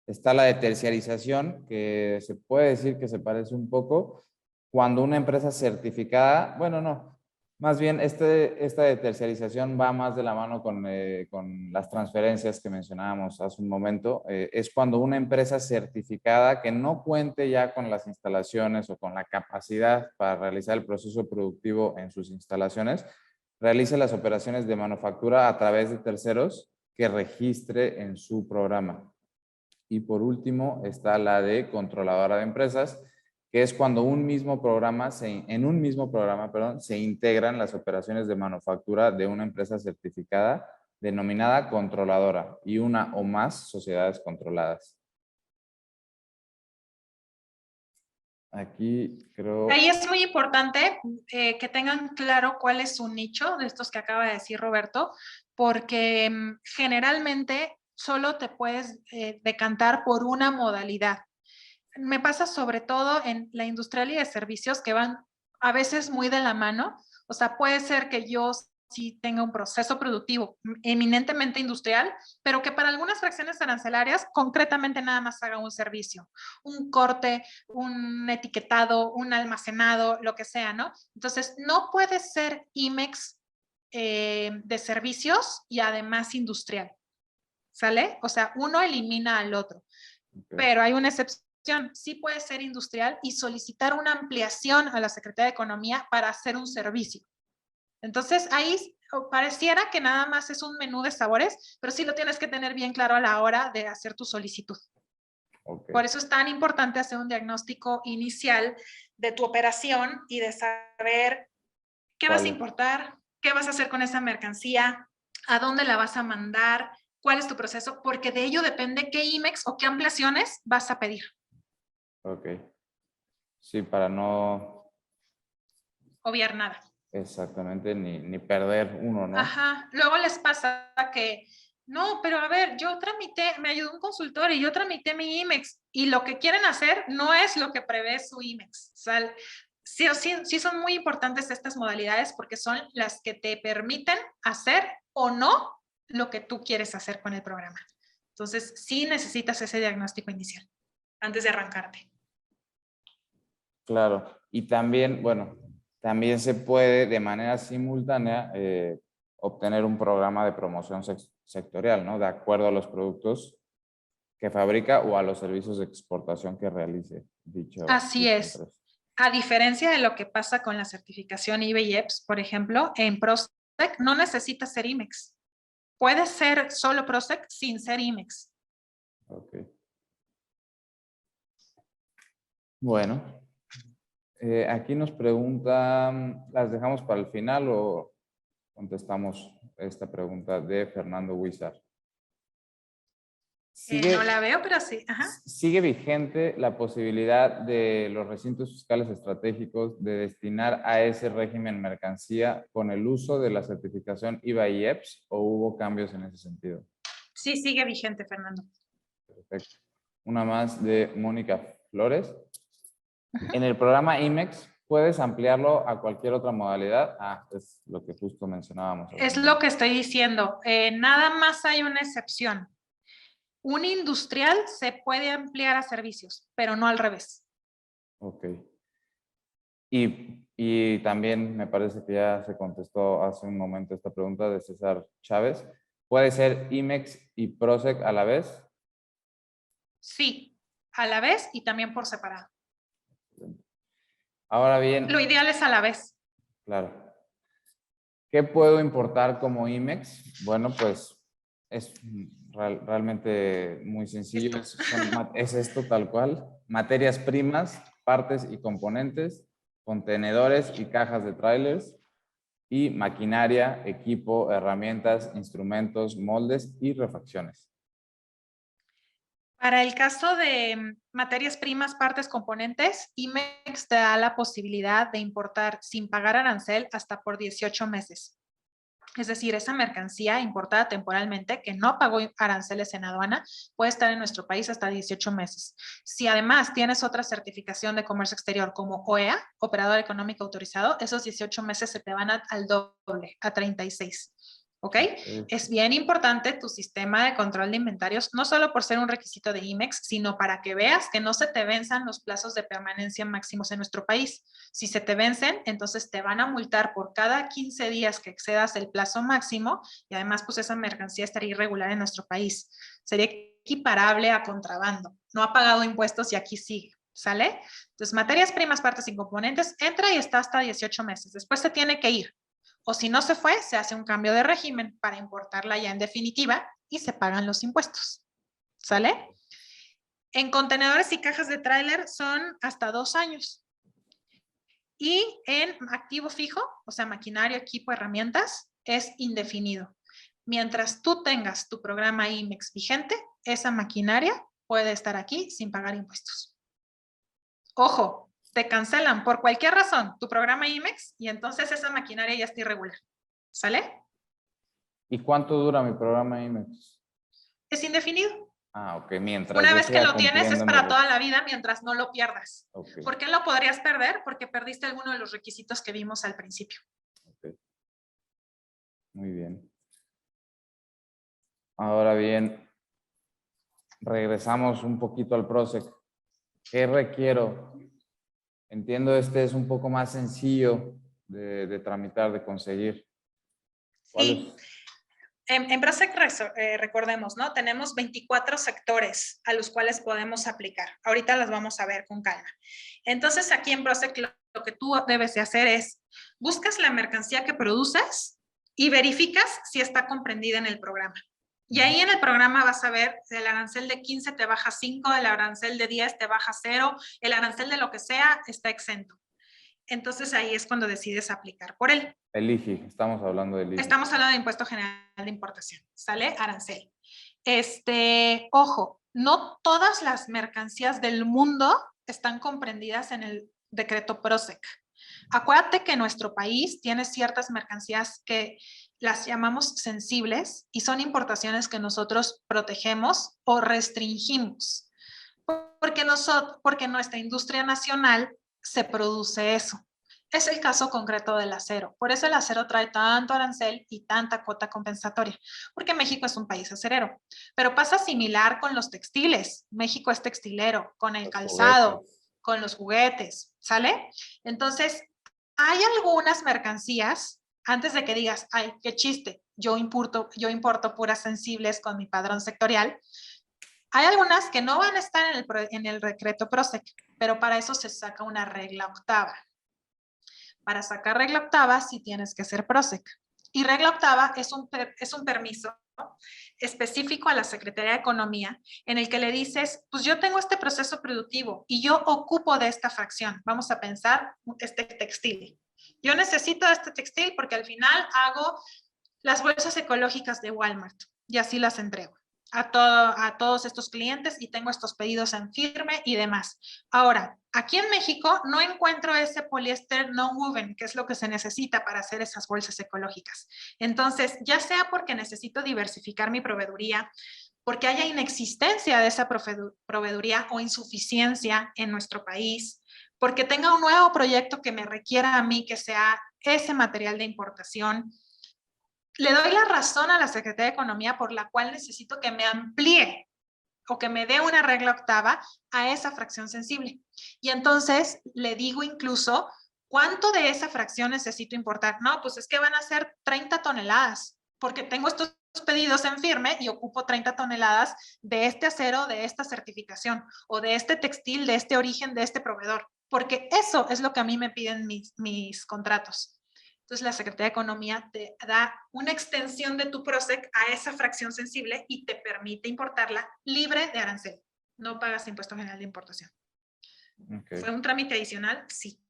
Está la de terciarización, que se puede decir que se parece un poco cuando una empresa certificada, bueno, no, más bien esta de terciarización va más de la mano con las transferencias que mencionábamos hace un momento. Es cuando una empresa certificada que no cuente ya con las instalaciones o con la capacidad para realizar el proceso productivo en sus instalaciones, realice las operaciones de manufactura a través de terceros que registre en su programa. Y por último está la de controladora de empresas, que es cuando en un mismo programa, se integran las operaciones de manufactura de una empresa certificada denominada controladora y una o más sociedades controladas. Aquí creo... Ahí es muy importante que tengan claro cuál es su nicho de estos que acaba de decir Roberto, porque generalmente solo te puedes decantar por una modalidad. Me pasa sobre todo en la industrial y de servicios que van a veces muy de la mano. O sea, puede ser que yo sí tenga un proceso productivo eminentemente industrial, pero que para algunas fracciones arancelarias concretamente nada más haga un servicio, un corte, un etiquetado, un almacenado, lo que sea, ¿no? Entonces, no puede ser IMEX de servicios y además industrial, ¿sale? O sea, uno elimina al otro, pero hay una excepción. Sí puede ser industrial y solicitar una ampliación a la Secretaría de Economía para hacer un servicio. Entonces, ahí pareciera que nada más es un menú de sabores, pero sí lo tienes que tener bien claro a la hora de hacer tu solicitud. Okay. Por eso es tan importante hacer un diagnóstico inicial de tu operación y de saber qué vas a importar, qué vas a hacer con esa mercancía, a dónde la vas a mandar, cuál es tu proceso, porque de ello depende qué IMEX o qué ampliaciones vas a pedir. Ok. Sí, para no... obviar nada. Exactamente, ni perder uno, ¿no? Ajá. Luego les pasa que, no, pero a ver, yo tramité, me ayudó un consultor y yo tramité mi IMEX y lo que quieren hacer no es lo que prevé su IMEX. O sea, sí son muy importantes estas modalidades porque son las que te permiten hacer o no lo que tú quieres hacer con el programa. Entonces, sí necesitas ese diagnóstico inicial antes de arrancarte. Claro. Y también, bueno, también se puede de manera simultánea obtener un programa de promoción sectorial, ¿no? De acuerdo a los productos que fabrica o a los servicios de exportación que realice Así dicha es. empresa. A diferencia de lo que pasa con la certificación IBE y EPS, por ejemplo, en PROSEC no necesita ser IMEX. Puede ser solo PROSEC sin ser IMEX. Ok. Bueno, aquí nos preguntan, ¿las dejamos para el final o contestamos esta pregunta de Fernando Huizar? No la veo, pero sí. Ajá. ¿Sigue vigente la posibilidad de los recintos fiscales estratégicos de destinar a ese régimen mercancía con el uso de la certificación IVA y EPS o hubo cambios en ese sentido? Sí, sigue vigente, Fernando. Perfecto. Una más de Mónica Flores. En el programa IMEX, ¿puedes ampliarlo a cualquier otra modalidad? Es lo que justo mencionábamos. Es lo que estoy diciendo. Nada más hay una excepción. Un industrial se puede ampliar a servicios, pero no al revés. Ok. Y también me parece que ya se contestó hace un momento esta pregunta de César Chávez. ¿Puede ser IMEX y PROSEC a la vez? Sí, a la vez y también por separado. Ahora bien. Lo ideal es a la vez. Claro. ¿Qué puedo importar como IMEX? Bueno, pues es realmente muy sencillo. Es esto tal cual. Materias primas, partes y componentes, contenedores y cajas de trailers y maquinaria, equipo, herramientas, instrumentos, moldes y refacciones. Para el caso de materias primas, partes, componentes, IMEX te da la posibilidad de importar sin pagar arancel hasta por 18 meses. Es decir, esa mercancía importada temporalmente que no pagó aranceles en aduana puede estar en nuestro país hasta 18 meses. Si además tienes otra certificación de comercio exterior como OEA, Operador Económico Autorizado, esos 18 meses se te van al doble, a 36. ¿Ok? Es bien importante tu sistema de control de inventarios, no solo por ser un requisito de IMEX, sino para que veas que no se te venzan los plazos de permanencia máximos en nuestro país. Si se te vencen, entonces te van a multar por cada 15 días que excedas el plazo máximo y además pues esa mercancía estaría irregular en nuestro país. Sería equiparable a contrabando. No ha pagado impuestos y aquí sigue. ¿Sale? Entonces, materias primas, partes y componentes, entra y está hasta 18 meses. Después se tiene que ir. O si no se fue, se hace un cambio de régimen para importarla ya en definitiva y se pagan los impuestos. ¿Sale? En contenedores y cajas de tráiler son hasta 2 años. Y en activo fijo, o sea, maquinaria, equipo, herramientas, es indefinido. Mientras tú tengas tu programa IMEX vigente, esa maquinaria puede estar aquí sin pagar impuestos. Ojo, te cancelan por cualquier razón tu programa IMEX y entonces esa maquinaria ya está irregular. ¿Sale? ¿Y cuánto dura mi programa IMEX? Es indefinido. Ah, ok, mientras Una yo vez que siga lo tienes es cumpliendo mi para toda la vida mientras no lo pierdas. Okay. ¿Por qué lo podrías perder? Porque perdiste alguno de los requisitos que vimos al principio. Okay. Muy bien. Ahora bien, regresamos un poquito al PROSEC. ¿Qué requiero? Entiendo este es un poco más sencillo de tramitar, de conseguir. Sí. En PROSEC, recordemos, ¿no? Tenemos 24 sectores a los cuales podemos aplicar. Ahorita las vamos a ver con calma. Entonces, aquí en PROSEC lo que tú debes de hacer es, buscas la mercancía que produces y verificas si está comprendida en el programa. Y ahí en el programa vas a ver, el arancel de 15 te baja 5, el arancel de 10 te baja 0, el arancel de lo que sea está exento. Entonces ahí es cuando decides aplicar por él. El IGI, estamos hablando del IGI. Estamos hablando de Impuesto General de Importación, ¿sale? Arancel. Ojo, no todas las mercancías del mundo están comprendidas en el decreto PROSEC. Acuérdate que nuestro país tiene ciertas mercancías que las llamamos sensibles y son importaciones que nosotros protegemos o restringimos, porque nuestra industria nacional se produce eso. Es el caso concreto del acero. Por eso el acero trae tanto arancel y tanta cuota compensatoria, porque México es un país acerero. Pero pasa similar con los textiles. México es textilero, con el calzado, con los juguetes, ¿sale? Entonces, hay algunas mercancías, antes de que digas, ay, qué chiste, yo importo puras sensibles con mi padrón sectorial, hay algunas que no van a estar en el decreto PROSEC, pero para eso se saca una regla octava. Para sacar regla octava sí tienes que ser PROSEC. Y regla octava es un permiso específico a la Secretaría de Economía en el que le dices, pues yo tengo este proceso productivo y yo ocupo de esta fracción. Vamos a pensar este textil. Yo necesito este textil porque al final hago las bolsas ecológicas de Walmart y así las entrego a todos estos clientes y tengo estos pedidos en firme y demás. Ahora, aquí en México no encuentro ese poliéster no woven, que es lo que se necesita para hacer esas bolsas ecológicas. Entonces, ya sea porque necesito diversificar mi proveeduría, porque haya inexistencia de esa proveeduría o insuficiencia en nuestro país, porque tenga un nuevo proyecto que me requiera a mí que sea ese material de importación, le doy la razón a la Secretaría de Economía por la cual necesito que me amplíe o que me dé una regla octava a esa fracción sensible. Y entonces le digo incluso, ¿cuánto de esa fracción necesito importar? No, pues es que van a ser 30 toneladas, porque tengo estos pedidos en firme y ocupo 30 toneladas de este acero, de esta certificación, o de este textil, de este origen, de este proveedor, porque eso es lo que a mí me piden mis contratos. Entonces, la Secretaría de Economía te da una extensión de tu PROSEC a esa fracción sensible y te permite importarla libre de arancel. No pagas impuesto general de importación. Okay. ¿Fue un trámite adicional? Sí.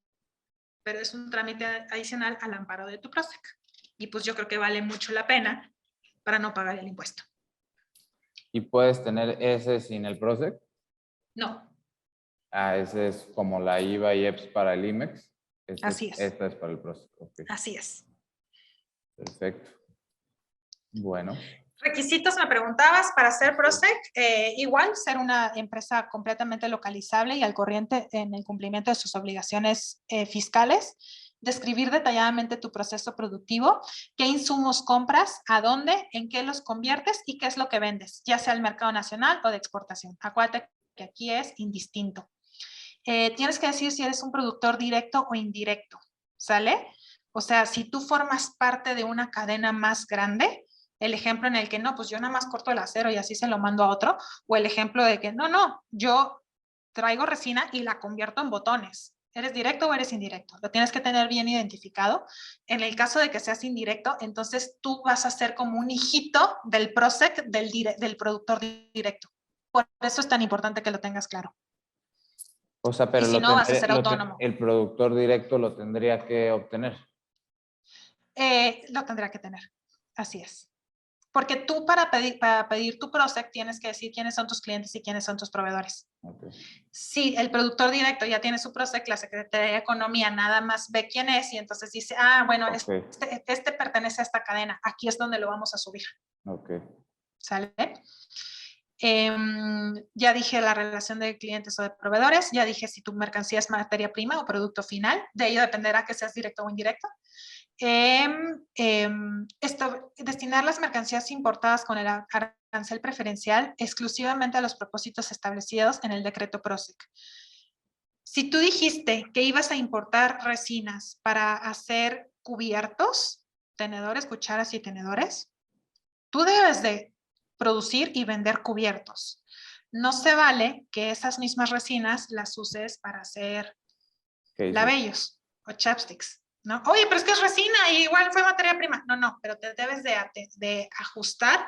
Pero es un trámite adicional al amparo de tu PROSEC. Y pues yo creo que vale mucho la pena para no pagar el impuesto. ¿Y puedes tener ese sin el PROSEC? No, Ah, ese es como la IVA y EPS para el IMEX. así es. Esta es para el PROSEC. Ok, Así es. perfecto. Bueno. Requisitos, me preguntabas, para ser Así es. PROSEC, igual ser una empresa completamente localizable y al corriente en el cumplimiento de sus obligaciones fiscales, describir detalladamente tu proceso productivo, qué insumos compras, a dónde, en qué los conviertes y qué es lo que vendes, ya sea al mercado nacional o de exportación. Acuérdate que aquí es indistinto. Tienes que decir si eres un productor directo o indirecto, ¿sale? O sea, si tú formas parte de una cadena más grande, el ejemplo en el que no, pues yo nada más corto el acero y así se lo mando a otro, o el ejemplo de que no, yo traigo resina y la convierto en botones. ¿Eres directo o eres indirecto? Lo tienes que tener bien identificado. En el caso de que seas indirecto, entonces tú vas a ser como un hijito del PROSEC del productor directo. Por eso es tan importante que lo tengas claro. O sea, Y pero si no, vas a ser autónomo. el productor directo lo tendría que obtener. Lo tendrá que tener. Así es. Porque tú para pedir tu PROSEC tienes que decir quiénes son tus clientes y quiénes son tus proveedores. Okay. Si el productor directo ya tiene su PROSEC, la Secretaría de Economía nada más ve quién es y entonces dice, ah, bueno, Okay. este pertenece a esta cadena, aquí es donde lo vamos a subir. Okay. ¿Sale? Ya dije la relación de clientes o de proveedores, ya dije si tu mercancía es materia prima o producto final, de ello dependerá que seas directo o indirecto. Destinar las mercancías importadas con el arancel preferencial exclusivamente a los propósitos establecidos en el decreto PROSEC. Si tú dijiste que ibas a importar resinas para hacer cubiertos, tenedores, cucharas y tenedores, tú debes de producir y vender cubiertos. No se vale que esas mismas resinas las uses para hacer labellos o chapsticks, ¿no? Oye, pero es que es resina y igual fue materia prima. No, pero te debes de ajustar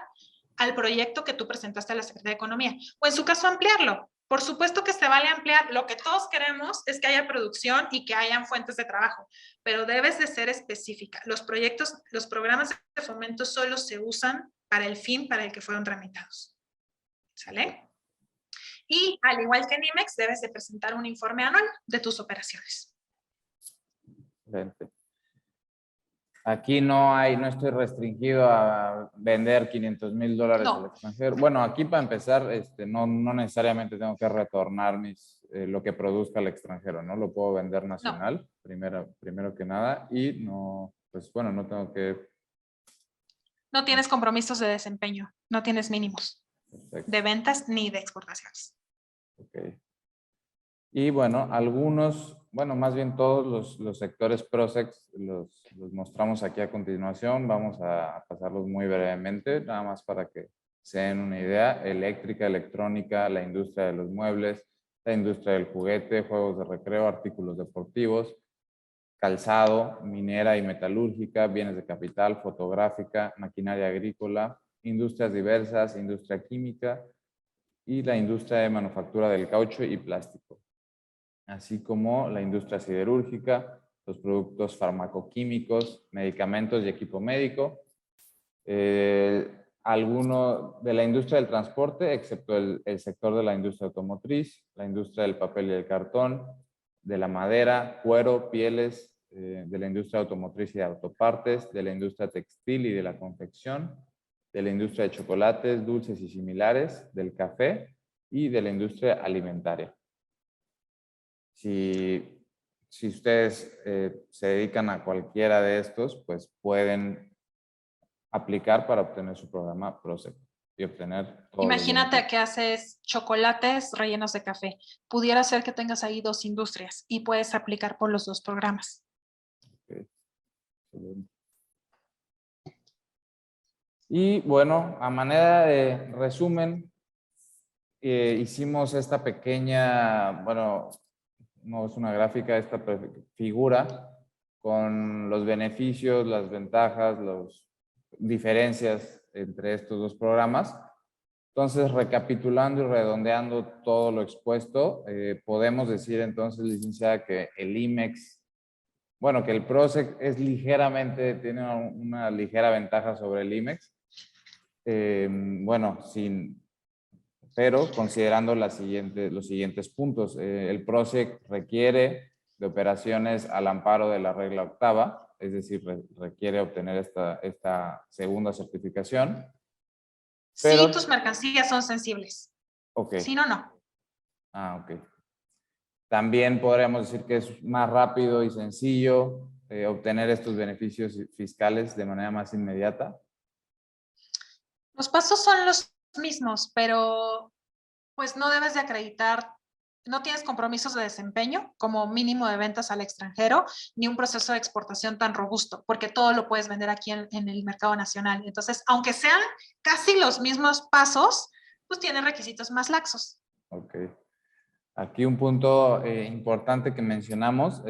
al proyecto que tú presentaste a la Secretaría de Economía. O en su caso, ampliarlo. Por supuesto que se vale ampliar. Lo que todos queremos es que haya producción y que hayan fuentes de trabajo, pero debes de ser específica. Los proyectos, los programas de fomento solo se usan para el fin para el que fueron tramitados. ¿Sale? Y al igual que en IMEX, debes de presentar un informe anual de tus operaciones. Excelente. Aquí no estoy restringido a vender $500,000 al extranjero. Bueno, aquí para empezar, no necesariamente tengo que retornar lo que produzca al extranjero, ¿no? Lo puedo vender nacional, primero que nada, y no, pues bueno, no tengo que... No tienes compromisos de desempeño, no tienes mínimos. Perfecto. De ventas ni de exportaciones. Ok. Y bueno, más bien todos los sectores PROSEC los mostramos aquí a continuación. Vamos a pasarlos muy brevemente, nada más para que se den una idea. Eléctrica, electrónica, la industria de los muebles, la industria del juguete, juegos de recreo, artículos deportivos, calzado, minera y metalúrgica, bienes de capital, fotográfica, maquinaria agrícola, industrias diversas, industria química y la industria de manufactura del caucho y plástico, así como la industria siderúrgica, los productos farmacoquímicos, medicamentos y equipo médico, alguno de la industria del transporte, excepto el sector de la industria automotriz, la industria del papel y el cartón, de la madera, cuero, pieles, de la industria automotriz y de autopartes, de la industria textil y de la confección, de la industria de chocolates, dulces y similares, del café y de la industria alimentaria. Si ustedes se dedican a cualquiera de estos, pues pueden aplicar para obtener su programa PROSEC y obtener todos Imagínate que haces chocolates rellenos de café. Pudiera ser que tengas ahí 2 industrias y puedes aplicar por los 2 programas. Okay. Y bueno, a manera de resumen, hicimos esta pequeña, bueno, no es una gráfica, esta figura con los beneficios, las ventajas, las diferencias entre estos dos programas. Entonces, recapitulando y redondeando todo lo expuesto, podemos decir entonces, licenciada, que el IMEX, bueno, que el PROSEC tiene una ligera ventaja sobre el IMEX. Bueno, sin pero considerando los siguientes puntos. El PROSEC requiere de operaciones al amparo de la regla octava, es decir, requiere obtener esta segunda certificación. Pero, sí, tus mercancías son sensibles. ok. Si no, no. Ah, ok. También podríamos decir que es más rápido y sencillo obtener estos beneficios fiscales de manera más inmediata. Los pasos son los mismos, pero pues no debes de acreditar, no tienes compromisos de desempeño como mínimo de ventas al extranjero, ni un proceso de exportación tan robusto, porque todo lo puedes vender aquí en el mercado nacional. Entonces, aunque sean casi los mismos pasos, pues tiene requisitos más laxos. Ok. Aquí un punto importante que mencionamos,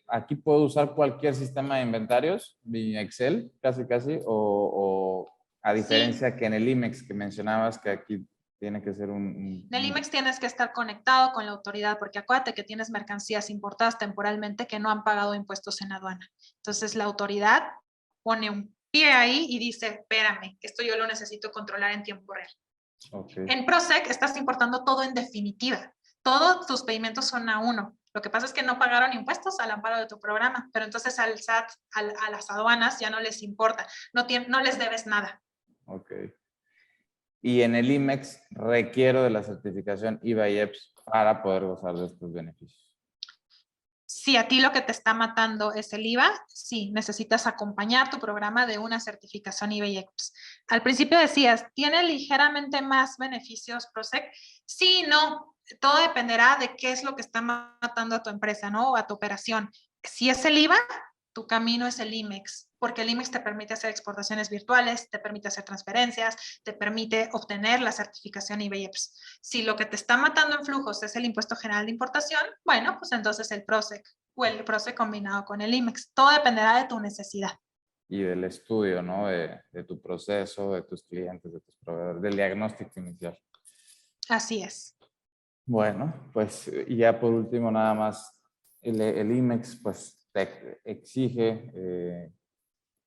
aquí puedo usar cualquier sistema de inventarios, mi Excel, casi, o a diferencia Sí. que en el IMEX que mencionabas que aquí tiene que ser En el IMEX tienes que estar conectado con la autoridad, porque acuérdate que tienes mercancías importadas temporalmente que no han pagado impuestos en aduana. Entonces la autoridad pone un pie ahí y dice, espérame, esto yo lo necesito controlar en tiempo real. Okay. En PROSEC estás importando todo en definitiva. Todos tus pedimentos son a uno. Lo que pasa es que no pagaron impuestos al amparo de tu programa, pero entonces al SAT, a las aduanas ya no les importa, no les debes nada. Ok. Y en el IMEX requiero de la certificación IVA y EPS para poder gozar de estos beneficios. Si a ti lo que te está matando es el IVA, sí, necesitas acompañar tu programa de una certificación IVA y EPS. Al principio decías, ¿tiene ligeramente más beneficios PROSEC? Sí, no, todo dependerá de qué es lo que está matando a tu empresa, ¿no? O a tu operación. Si es el IVA, tu camino es el IMEX, porque el IMEX te permite hacer exportaciones virtuales, te permite hacer transferencias, te permite obtener la certificación IVA y EPS. Si lo que te está matando en flujos es el impuesto general de importación, bueno, pues entonces el PROSEC o el PROSEC combinado con el IMEX. Todo dependerá de tu necesidad. Y del estudio, ¿no? De tu proceso, de tus clientes, de tus proveedores, del diagnóstico inicial. Así es. Bueno, pues y ya por último nada más, el IMEX pues te exige que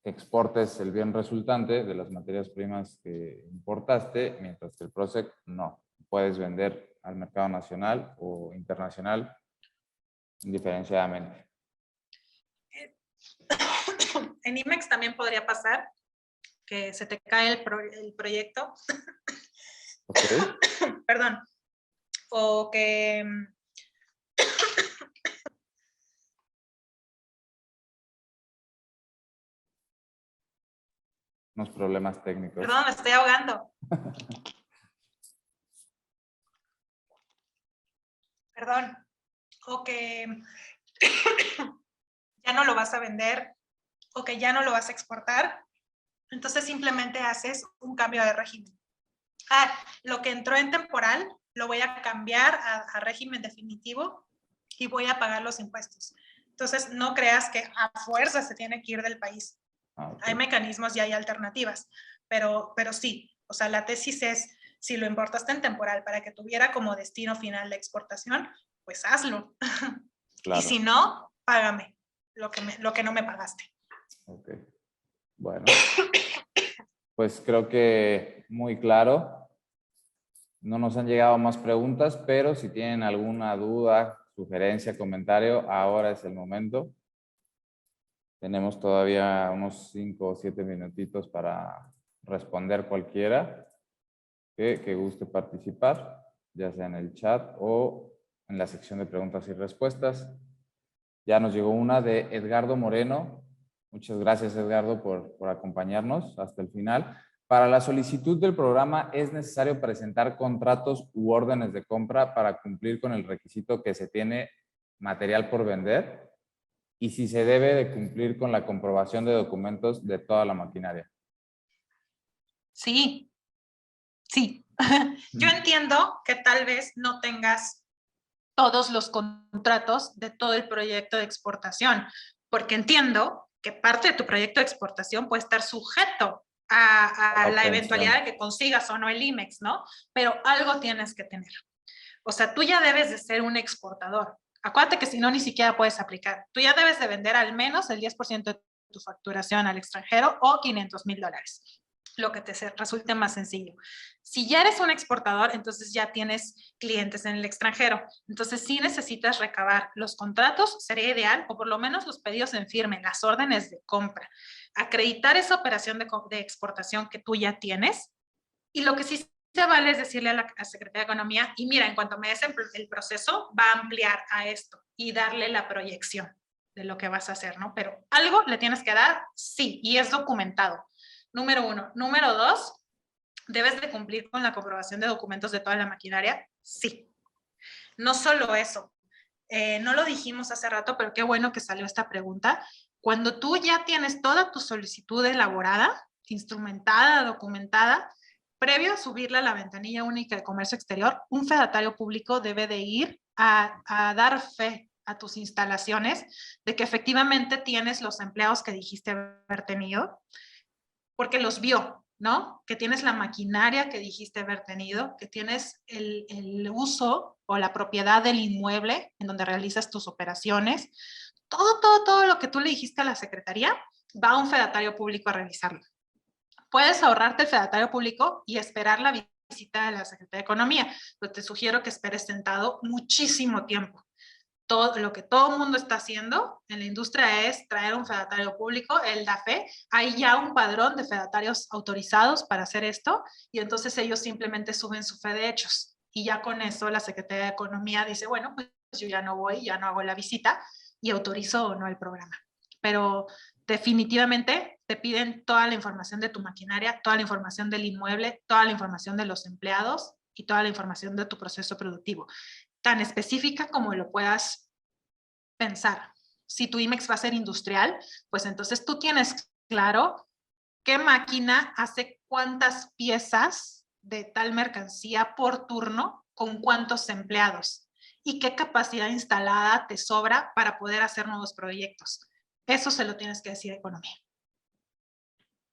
exportes el bien resultante de las materias primas que importaste, mientras que el PROSEC no. Puedes vender al mercado nacional o internacional indiferenciadamente. En IMEX también podría pasar que se te cae el proyecto. Okay. Perdón. O que Unos problemas técnicos. perdón, me estoy ahogando. Perdón. O que ya no lo vas a vender o que ya no lo vas a exportar. Entonces simplemente haces un cambio de régimen. Lo que entró en temporal lo voy a cambiar a régimen definitivo y voy a pagar los impuestos. Entonces no creas que a fuerza se tiene que ir del país. Okay. Hay mecanismos y hay alternativas, pero sí, o sea, la tesis es, si lo importaste en temporal para que tuviera como destino final la exportación, pues hazlo. Claro. Y si no, págame lo que no me pagaste. Ok. Bueno, pues creo que muy claro. No nos han llegado más preguntas, pero si tienen alguna duda, sugerencia, comentario, ahora es el momento. Tenemos todavía unos 5 o 7 minutitos para responder cualquiera que guste participar, ya sea en el chat o en la sección de preguntas y respuestas. Ya nos llegó una de Edgardo Moreno. Muchas gracias, Edgardo, por acompañarnos hasta el final. Para la solicitud del programa es necesario presentar contratos u órdenes de compra para cumplir con el requisito que se tiene material por vender y si se debe de cumplir con la comprobación de documentos de toda la maquinaria. Sí, sí. Yo entiendo que tal vez no tengas todos los contratos de todo el proyecto de exportación, porque entiendo que parte de tu proyecto de exportación puede estar sujeto a la eventualidad de que consigas o no el IMEX, ¿no? Pero algo tienes que tener. O sea, tú ya debes de ser un exportador. Acuérdate que si no, ni siquiera puedes aplicar. Tú ya debes de vender al menos el 10% de tu facturación al extranjero o $500,000. lo que te resulte más sencillo. Si ya eres un exportador, entonces ya tienes clientes en el extranjero. Entonces sí necesitas recabar los contratos, sería ideal, o por lo menos los pedidos en firme, las órdenes de compra. Acreditar esa operación de exportación que tú ya tienes. Y lo que sí se vale es decirle a la Secretaría de Economía, y mira, en cuanto me des el proceso, va a ampliar a esto y darle la proyección de lo que vas a hacer, ¿no? Pero algo le tienes que dar, sí, y es documentado. Número 1. Número 2, ¿debes de cumplir con la comprobación de documentos de toda la maquinaria? Sí. No solo eso, no lo dijimos hace rato, pero qué bueno que salió esta pregunta. Cuando tú ya tienes toda tu solicitud elaborada, instrumentada, documentada, previo a subirla a la ventanilla única de comercio exterior, un fedatario público debe de ir a dar fe a tus instalaciones de que efectivamente tienes los empleados que dijiste haber tenido, porque los vio, ¿no? Que tienes la maquinaria que dijiste haber tenido, que tienes el uso o la propiedad del inmueble en donde realizas tus operaciones. Todo lo que tú le dijiste a la secretaría, va a un fedatario público a revisarlo. Puedes ahorrarte el fedatario público y esperar la visita de la Secretaría de Economía, pero te sugiero que esperes sentado muchísimo tiempo. Todo lo que todo el mundo está haciendo en la industria es traer un fedatario público, el DAFE. Hay ya un padrón de fedatarios autorizados para hacer esto y entonces ellos simplemente suben su fe de hechos y ya con eso la Secretaría de Economía dice, bueno, pues yo ya no voy, ya no hago la visita y autorizo o no el programa. Pero definitivamente te piden toda la información de tu maquinaria, toda la información del inmueble, toda la información de los empleados y toda la información de tu proceso productivo, tan específica como lo puedas pensar. Si tu IMEX va a ser industrial, pues entonces tú tienes claro qué máquina hace cuántas piezas de tal mercancía por turno con cuántos empleados y qué capacidad instalada te sobra para poder hacer nuevos proyectos. Eso se lo tienes que decir a Economía.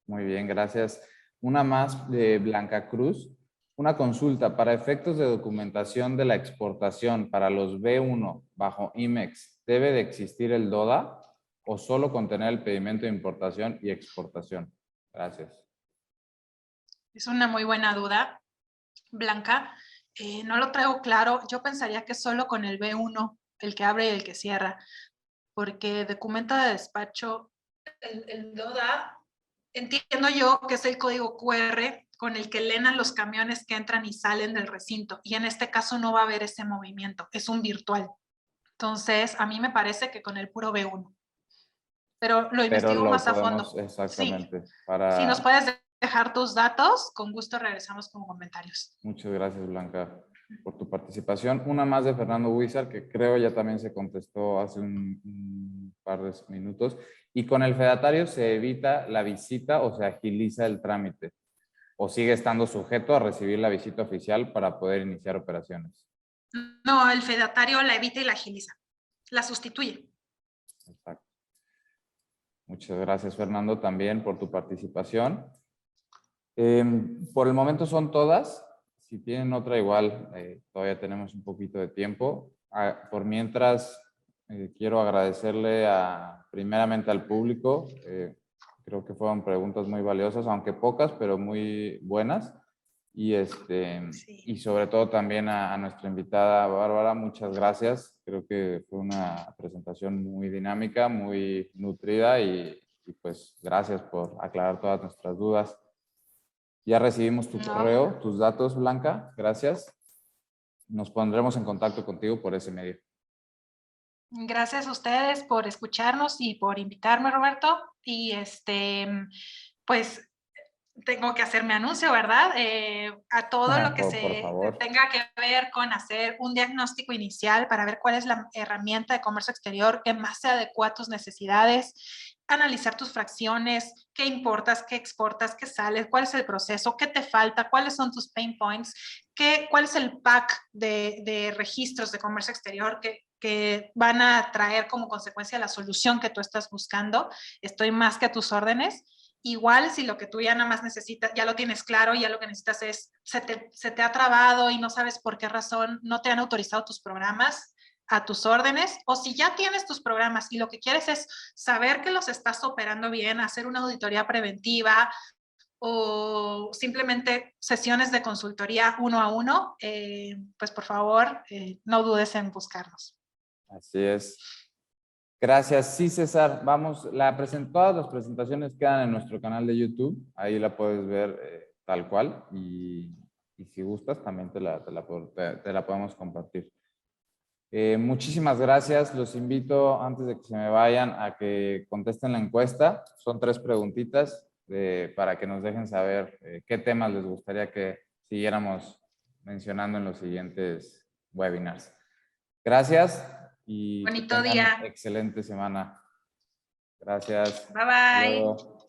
Muy bien, gracias. Una más de Blanca Cruz. Una consulta. Para efectos de documentación de la exportación para los B1 bajo IMEX, ¿debe de existir el DODA o solo contener el pedimento de importación y exportación? Gracias. Es una muy buena duda, Blanca. No lo traigo claro. Yo pensaría que solo con el B1, el que abre y el que cierra, porque documento de despacho, el DODA, entiendo yo que es el código QR con el que leen a los camiones que entran y salen del recinto, y en este caso no va a haber ese movimiento, es un virtual. Entonces, a mí me parece que con el puro B1, pero lo Pero investigo lo más a podemos fondo. Sí, exactamente si nos para... puedes dejar tus datos, con gusto regresamos con comentarios. Muchas gracias, Blanca, por tu participación. Una más de Fernando Huizar, que creo ya también se contestó hace un par de minutos. ¿Y con el fedatario se evita la visita o se agiliza el trámite? ¿O sigue estando sujeto a recibir la visita oficial para poder iniciar operaciones? No, el fedatario la evita y la agiliza, la sustituye. Exacto. Muchas gracias, Fernando, también por tu participación. Por el momento son todas. Si tienen otra igual, todavía tenemos un poquito de tiempo. Por mientras, quiero agradecerle primeramente al público. Creo que fueron preguntas muy valiosas, aunque pocas, pero muy buenas. Y, Sí. y sobre todo también a nuestra invitada Bárbara, muchas gracias. Creo que fue una presentación muy dinámica, muy nutrida y pues gracias por aclarar todas nuestras dudas. Ya recibimos tu correo, tus datos, Blanca. Gracias. Nos pondremos en contacto contigo por ese medio. Gracias a ustedes por escucharnos y por invitarme, Roberto. Y pues tengo que hacer mi anuncio, ¿verdad? A todo lo que Por favor. tenga que ver con hacer un diagnóstico inicial para ver cuál es la herramienta de comercio exterior que más se adecua a tus necesidades, analizar tus fracciones, qué importas, qué exportas, qué sales, cuál es el proceso, qué te falta, cuáles son tus pain points, cuál es el pack de registros de comercio exterior que van a traer como consecuencia la solución que tú estás buscando. Estoy más que a tus órdenes. Igual si lo que tú ya nada más necesitas, ya lo tienes claro, ya lo que necesitas es, se te ha trabado y no sabes por qué razón no te han autorizado tus programas, a tus órdenes, o si ya tienes tus programas y lo que quieres es saber que los estás operando bien, hacer una auditoría preventiva, o simplemente sesiones de consultoría 1 a 1, pues por favor, no dudes en buscarnos. Así es. Gracias. Sí, César. Vamos, todas las presentaciones quedan en nuestro canal de YouTube. Ahí la puedes ver tal cual. Y si gustas, también te la podemos compartir. Muchísimas gracias. Los invito, antes de que se me vayan, a que contesten la encuesta. Son 3 preguntitas para que nos dejen saber qué temas les gustaría que siguiéramos mencionando en los siguientes webinars. Gracias y Bonito día. excelente semana. Gracias. Bye bye. Hasta luego.